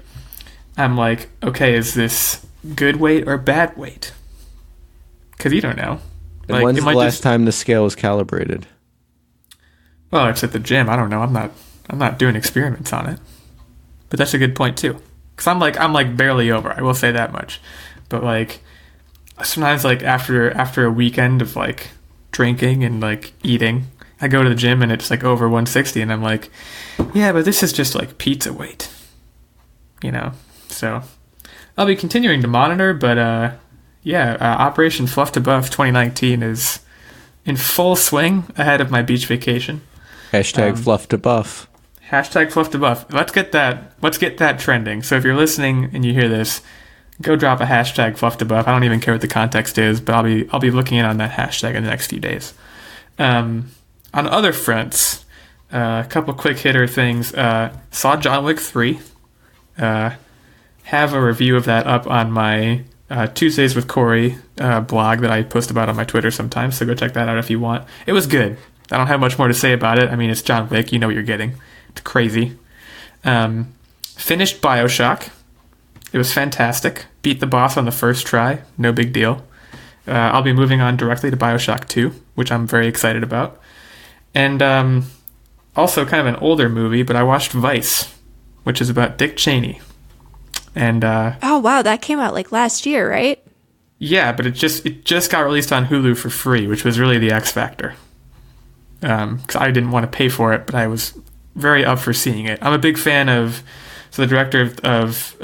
I'm like, okay, is this good weight or bad weight? Because you don't know. And like, when's the last time the scale was calibrated? Well, it's at the gym. I don't know. I'm not doing experiments on it. But that's a good point too. Cuz I'm like barely over. I will say that much. But like sometimes like after a weekend of like drinking and like eating, I go to the gym and it's like over 160 and I'm like, yeah, but this is just like pizza weight. You know. So I'll be continuing to monitor, but Operation Fluff to Buff 2019 is in full swing ahead of my beach vacation. Hashtag fluff to buff. Hashtag fluff to buff. Let's get that trending. So if you're listening and you hear this, go drop a hashtag fluff to buff. I don't even care what the context is, but I'll be looking in on that hashtag in the next few days. On other fronts, a couple quick hitter things. Saw John Wick 3. Have a review of that up on my Tuesdays with Corey blog that I post about on my Twitter sometimes, so go check that out if you want. It was good. I don't have much more to say about it. I mean, it's John Wick. You know what you're getting. It's crazy. Finished BioShock. It was fantastic. Beat the boss on the first try. No big deal. I'll be moving on directly to BioShock 2, which I'm very excited about. And also kind of an older movie, but I watched Vice, which is about Dick Cheney. And oh wow, that came out like last year, right? Yeah, but it just got released on Hulu for free, which was really the X factor. Because I didn't want to pay for it, but I was very up for seeing it. I'm a big fan of. So the director of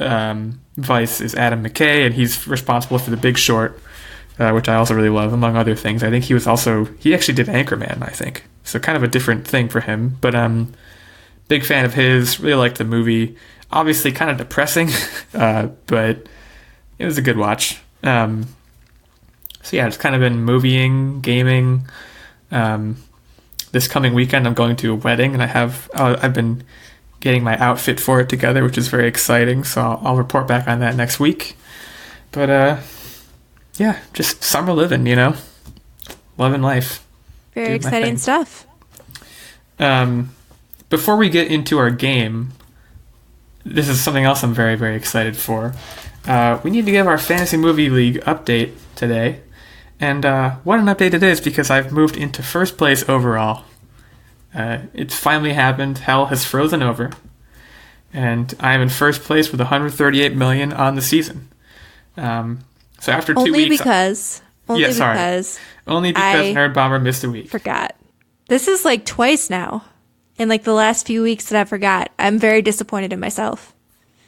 Vice is Adam McKay, and he's responsible for The Big Short, which I also really love, among other things. I think he actually did Anchorman, I think. So kind of a different thing for him, but big fan of his. Really liked the movie. Obviously kind of depressing, but it was a good watch. So yeah, it's kind of been movieing, gaming, This coming weekend, I'm going to a wedding, and I've been getting my outfit for it together, which is very exciting. So I'll report back on that next week. But yeah, just summer living, loving life. Very exciting stuff. Before we get into our game, this is something else I'm very, very excited for. We need to give our Fantasy Movie League update today. And what an update it is, because I've moved into first place overall. It's finally happened. Hell has frozen over. And I am in first place with 138 million on the season. So after 2 weeks... Only because Nerdbomber missed a week. Forgot. This is like twice now. In like the last few weeks that I forgot. I'm very disappointed in myself.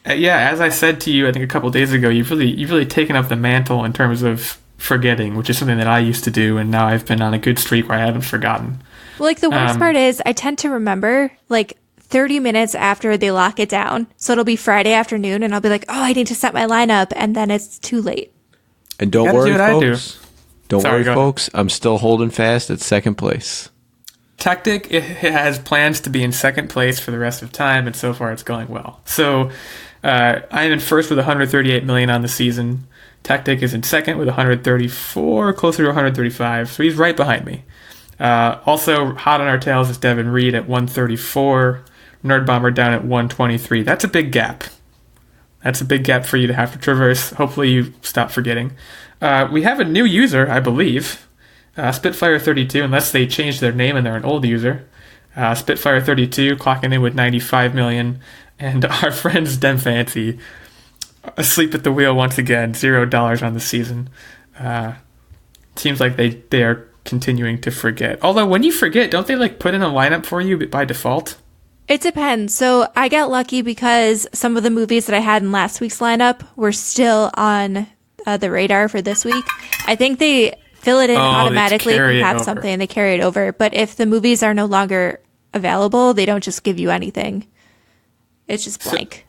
Yeah, as I said to you, I think a couple days ago, you've really taken up the mantle in terms of forgetting, which is something that I used to do, and now I've been on a good streak where I haven't forgotten. Well, like the worst part is I tend to remember like 30 minutes after they lock it down. So it'll be Friday afternoon, and I'll be like, oh, I need to set my lineup, and then it's too late. And don't worry, folks. Don't worry, folks. I'm still holding fast at second place. Techtic has plans to be in second place for the rest of time, and so far it's going well. So I'm in first with 138 million on the season. Techtic is in second with 134, closer to 135, so he's right behind me. Also, hot on our tails is Devin Reed at 134, Nerdbomber down at 123. That's a big gap. That's a big gap for you to have to traverse. Hopefully you stop forgetting. We have a new user, I believe. Spitfire32, unless they changed their name and they're an old user. Spitfire32 clocking in with 95 million. And our friends Dem Fancy asleep at the wheel once again, $0 on the season. Seems like they are continuing to forget. Although when you forget, don't they like put in a lineup for you by default? It depends. So I got lucky because some of the movies that I had in last week's lineup were still on the radar for this week. I think they fill it in automatically if you have something and they carry it over. But if the movies are no longer available, they don't just give you anything. It's just blank.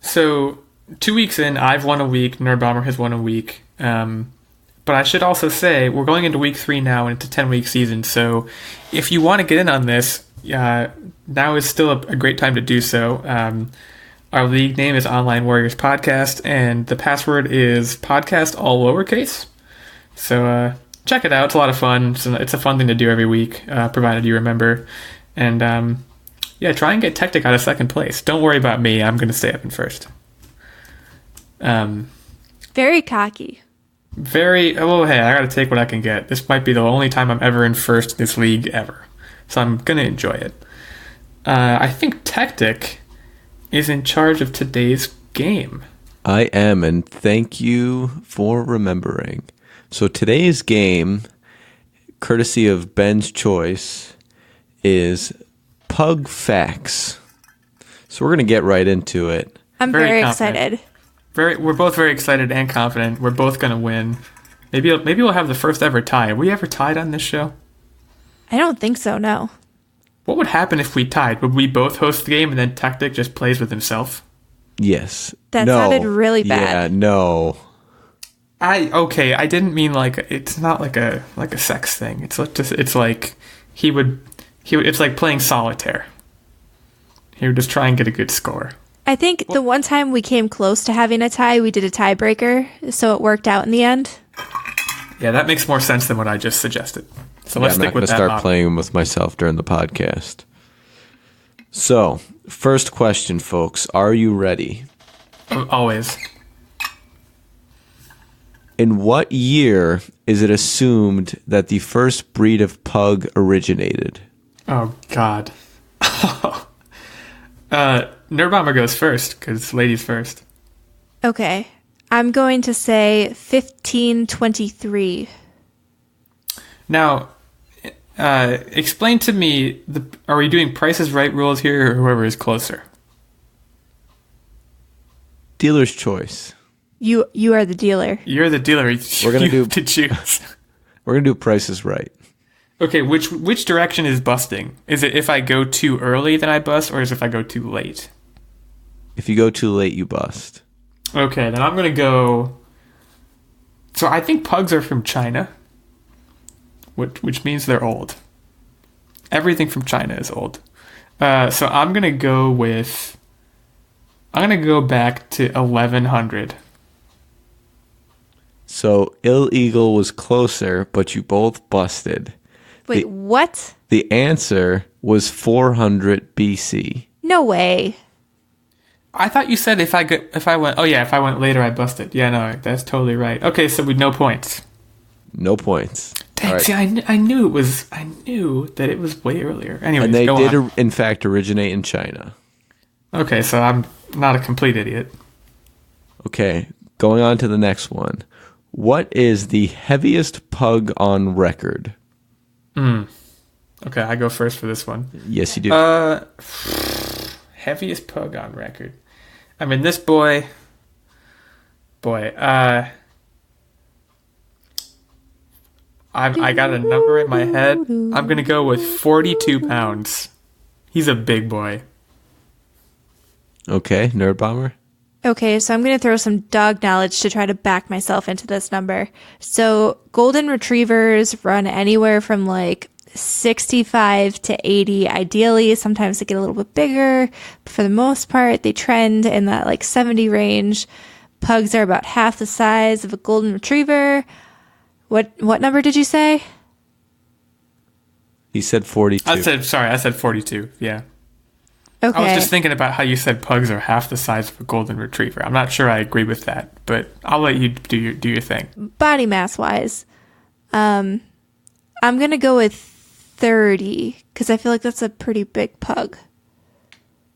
So 2 weeks in, I've won a week. Nerdbomber has won a week. But I should also say, we're going into week 3 now, and it's a 10-week season. So if you want to get in on this, now is still a great time to do so. Our league name is Online Warriors Podcast, and the password is podcast, all lowercase. So check it out. It's a lot of fun. It's a fun thing to do every week, provided you remember. And try and get Techtic out of second place. Don't worry about me. I'm going to stay up in first. Very cocky. Hey, I got to take what I can get. This might be the only time I'm ever in first in this league ever. So I'm going to enjoy it. I think Techtic is in charge of today's game. I am, and thank you for remembering. So today's game, courtesy of Ben's Choice, is Pug Facts. So we're going to get right into it. I'm very excited. We're both very excited and confident. We're both going to win. Maybe we'll have the first ever tie. Have we ever tied on this show? I don't think so, no. What would happen if we tied? Would we both host the game and then Techtic just plays with himself? Yes. That sounded really bad. Yeah, no. I didn't mean like it's not like a sex thing. It's like he would it's like playing solitaire. He would just try and get a good score. I think the one time we came close to having a tie, we did a tiebreaker, so it worked out in the end. Yeah, that makes more sense than what I just suggested. So let's stick with that. I'm not going to start playing with myself during the podcast. So, first question, folks. Are you ready? Always. In what year is it assumed that the first breed of pug originated? Oh, God. Nerdbomber goes first, because ladies first. Okay. I'm going to say 1523. Now, explain to me, are we doing Price is Right rules here, or whoever is closer? Dealer's choice. You are the dealer. You're the dealer. We're gonna do to choose. We're gonna do Price is Right. Okay, which direction is busting? Is it if I go too early, then I bust, or is it if I go too late? If you go too late, you bust. Okay, then I'm gonna go. So I think pugs are from China, which means they're old. Everything from China is old. So I'm gonna go back to 1100. So Illeagle was closer, but you both busted. Wait, what? The answer was 400 BC. No way. I thought you said if I went later, I busted. Yeah, no, that's totally right. Okay, so with no points. No points. Dang, All right. see, I knew that it was way earlier. Anyways, And they go did, on. in fact, originate in China. Okay, so I'm not a complete idiot. Okay, going on to the next one. What is the heaviest pug on record? Okay, I go first for this one. Yes, you do. Heaviest pug on record. I mean, this boy. I got a number in my head. I'm gonna go with 42 pounds. He's a big boy. Okay, Nerdbomber. Okay, so I'm going to throw some dog knowledge to try to back myself into this number. So golden retrievers run anywhere from like 65 to 80 ideally. Sometimes they get a little bit bigger, but for the most part, they trend in that like 70 range. Pugs are about half the size of a golden retriever. What number did you say? He said 42. I said 42. Yeah. Okay. I was just thinking about how you said pugs are half the size of a golden retriever. I'm not sure I agree with that, but I'll let you do your thing. Body mass wise, I'm going to go with 30 because I feel like that's a pretty big pug.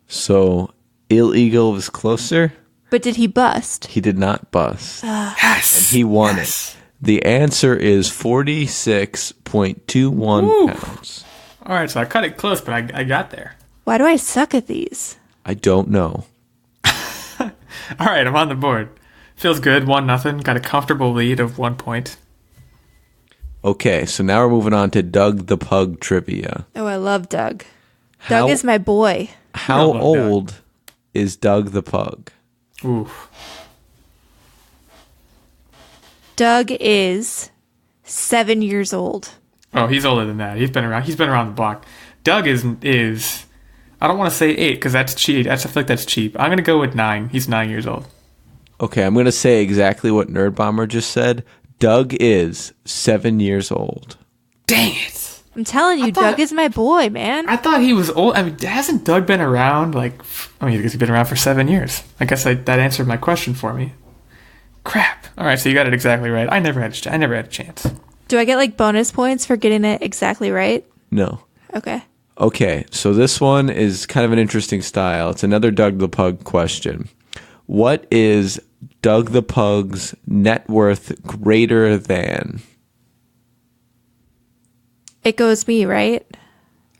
So Illeagle was closer. But did he bust? He did not bust. Yes. And he won it. The answer is 46.21 pounds. All right, so I cut it close, but I got there. Why do I suck at these? I don't know. All right, I'm on the board. Feels good. 1-0. Got a comfortable lead of 1 point. Okay, so now we're moving on to Doug the Pug trivia. Oh, I love Doug. Doug is my boy. How love Doug. old is Doug the Pug? Ooh. Doug is 7 years old. Oh, he's older than that. He's been around the block. Doug is I don't want to say 8 because that's cheap. I feel like that's cheap. I'm gonna go with 9. He's 9 years old. Okay, I'm going to say exactly what Nerdbomber just said. Doug is 7 years old. Dang it! I'm telling you, Doug is my boy, man. I thought he was old. I mean, hasn't Doug been around he's been around for 7 years. I guess that answered my question for me. Crap. All right, so you got it exactly right. I never had a chance. Do I get like bonus points for getting it exactly right? No. Okay. Okay, so this one is kind of an interesting style. It's another Doug the Pug question. What is Doug the Pug's net worth greater than? It goes me, right?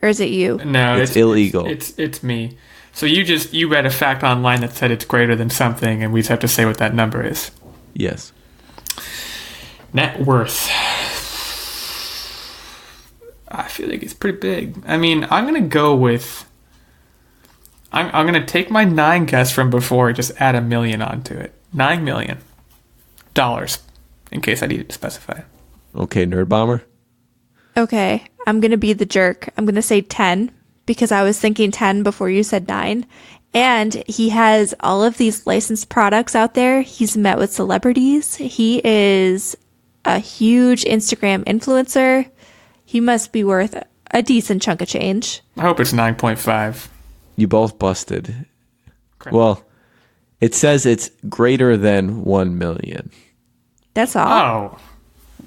Or is it you? No, It's Illeagle. It's me. So you read a fact online that said it's greater than something, and we just have to say what that number is. Yes. Net worth. I feel like it's pretty big. I mean, I'm gonna go with. I'm gonna take my 9 guess from before, just add $1 million onto it. $9 million, in case I needed to specify. Okay, Nerdbomber. Okay. I'm going to be the jerk. I'm going to say 10 because I was thinking 10 before you said 9. And he has all of these licensed products out there. He's met with celebrities. He is a huge Instagram influencer. He must be worth a decent chunk of change. I hope it's 9.5. You both busted. Crap. Well, it says it's greater than 1 million. That's all. Oh,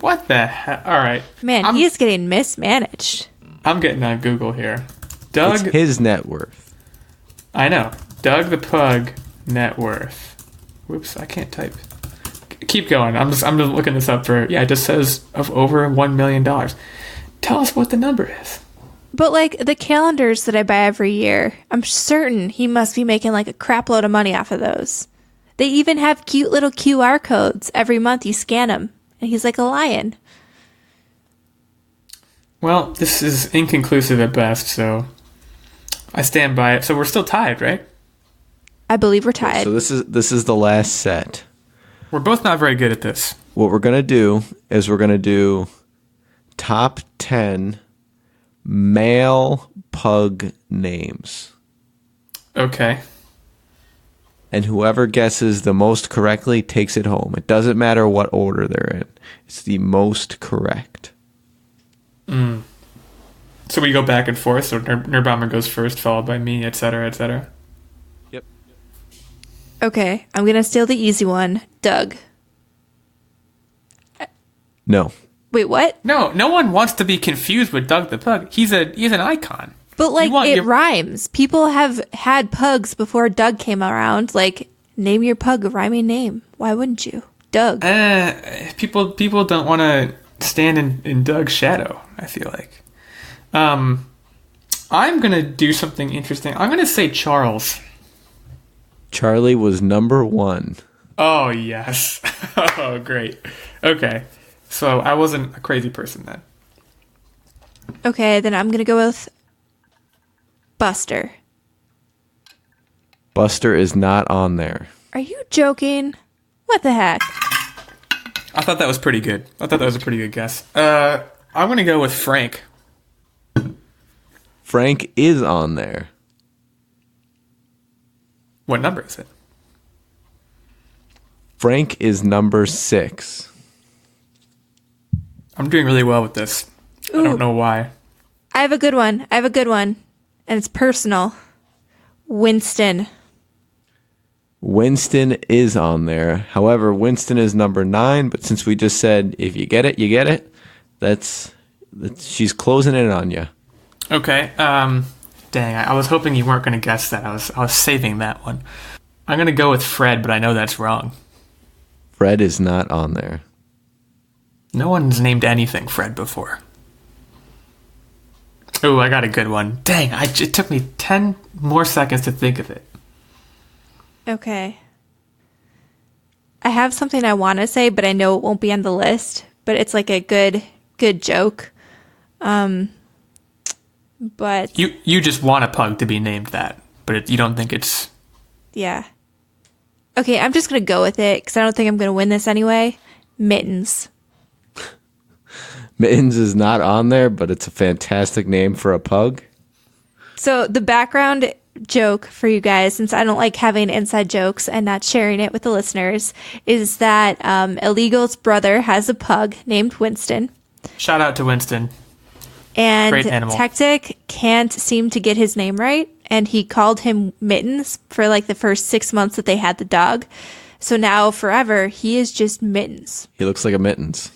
what the heck? All right, Man, he is getting mismanaged. I'm getting on Google here. Doug, It's his net worth. I know. Doug the Pug net worth. Whoops, I can't type. Keep going. I'm just looking this up for. Yeah, it just says of over $1 million. Tell us what the number is. But like the calendars that I buy every year, I'm certain he must be making like a crap load of money off of those. They even have cute little QR codes. Every month you scan them, and he's like a lion. Well, this is inconclusive at best, so I stand by it. So we're still tied, right? I believe we're tied. So this is the last set. We're both not very good at this. What we're going to do is we're going to do top 10 male pug names. Okay. And whoever guesses the most correctly takes it home. It doesn't matter what order they're in. It's the most correct. So we go back and forth. So Nerdbomber goes first, followed by me, etc., etc. Yep. Okay, I'm going to steal the easy one. Doug. No. Wait, what? No one wants to be confused with Doug the Pug. He's an icon. But, like, it your- rhymes. People have had pugs before Doug came around. Like, name your pug a rhyming name. Why wouldn't you? Doug. People don't want to stand in Doug's shadow, I feel like. I'm going to do something interesting. I'm going to say Charles. Charlie was number 1. Oh, yes. Oh, great. Okay. So I wasn't a crazy person then. Okay, then I'm going to go with Buster. Buster is not on there. Are you joking? What the heck? I thought that was pretty good. I thought that was a pretty good guess. I'm going to go with Frank. Frank is on there. What number is it? Frank is number 6. I'm doing really well with this. I Ooh. don't know why. I have a good one. And it's personal. Winston. Winston is on there. However, Winston is number 9, but since we just said if you get it, you get it, that's she's closing in on you. Okay. Dang, I was hoping you weren't going to guess that. I was saving that one. I'm going to go with Fred, but I know that's wrong. Fred is not on there. No one's named anything Fred before. Oh, I got a good one. Dang, it took me 10 more seconds to think of it. Okay. I have something I want to say, but I know it won't be on the list. But it's like a good joke. But you just want a pug to be named that, but you don't think it's... yeah. Okay, I'm just going to go with it because I don't think I'm going to win this anyway. Mittens. Mittens is not on there, but it's a fantastic name for a pug. So the background joke for you guys, since I don't like having inside jokes and not sharing it with the listeners, is that Illeagle's brother has a pug named Winston. Shout out to Winston. And Great animal. Techtic can't seem to get his name right, and he called him Mittens for like the first 6 months that they had the dog. So now forever, he is just Mittens. He looks like a Mittens.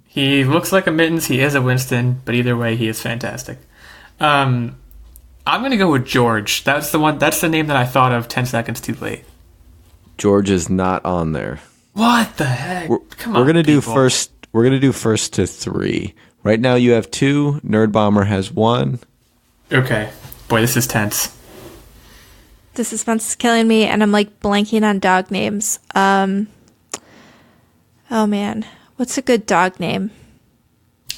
He looks like a Mittens. He is a Winston, but either way, he is fantastic. I'm going to go with George. That's the name that I thought of 10 seconds too late. George is not on there. What the heck? Come on, We're gonna do people. first. We're gonna do first to 3. Right now, you have 2. Nerdbomber has 1. Okay. Boy, this is tense. The suspense is killing me, and I'm like blanking on dog names. Oh man, what's a good dog name?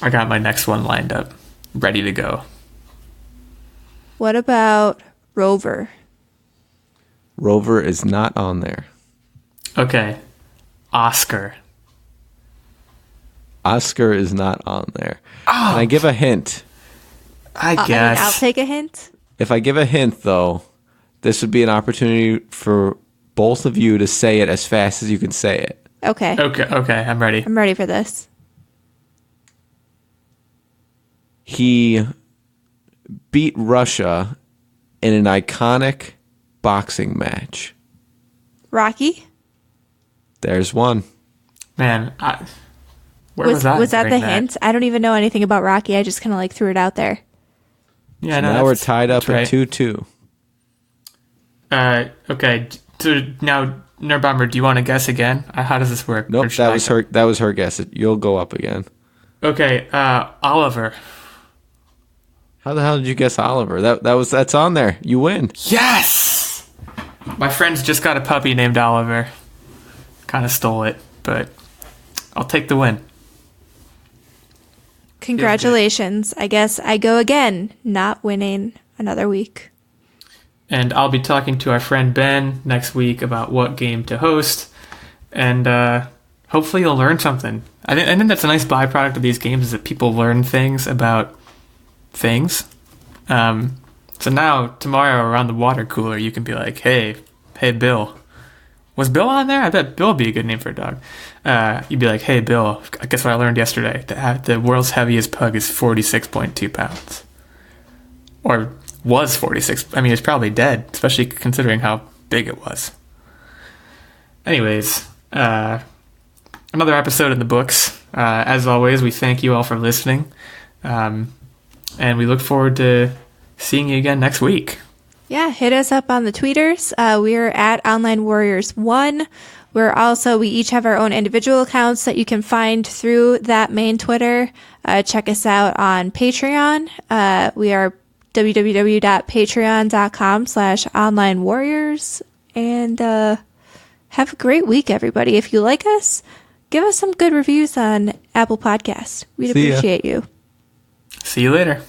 I got my next one lined up, ready to go. What about Rover? Rover is not on there. Okay. Oscar. Oscar is not on there. Oh. Can I give a hint? I I guess. mean, I'll take a hint. If I give a hint, though, this would be an opportunity for both of you to say it as fast as you can say it. Okay. Okay, I'm ready. I'm ready for this. He beat Russia in an iconic boxing match. Rocky? There's one. Man, where was I Was that the during hint? I don't even know anything about Rocky. I just kind of like threw it out there. Yeah, So no, now we're that's- tied up that's at right. 2-2. Okay. So now, Nerdbomber, do you want to guess again? How does this work? Nope, Or should that I was go? her. That was her guess. You'll go up again. Okay, Oliver. How the hell did you guess Oliver? That's on there. You win. Yes! My friend's just got a puppy named Oliver. Kind of stole it, but I'll take the win. Congratulations. I guess I go again, not winning another week. And I'll be talking to our friend Ben next week about what game to host. And hopefully you'll learn something. I think that's a nice byproduct of these games is that people learn things about things. So now, tomorrow, around the water cooler, you can be like, hey, Bill. Was Bill on there? I bet Bill would be a good name for a dog. You'd be like, hey, Bill, guess what I learned yesterday? The world's heaviest pug is 46.2 pounds. Or was 46. I mean, it's probably dead, especially considering how big it was. Anyways, another episode in the books. As always, we thank you all for listening. And we look forward to seeing you again next week. Yeah, hit us up on the tweeters. We're at Online Warriors 1. We each have our own individual accounts that you can find through that main Twitter. Check us out on Patreon. We are www.patreon.com/onlinewarriors. And have a great week, everybody. If you like us, give us some good reviews on Apple Podcasts. We'd appreciate you. See you later.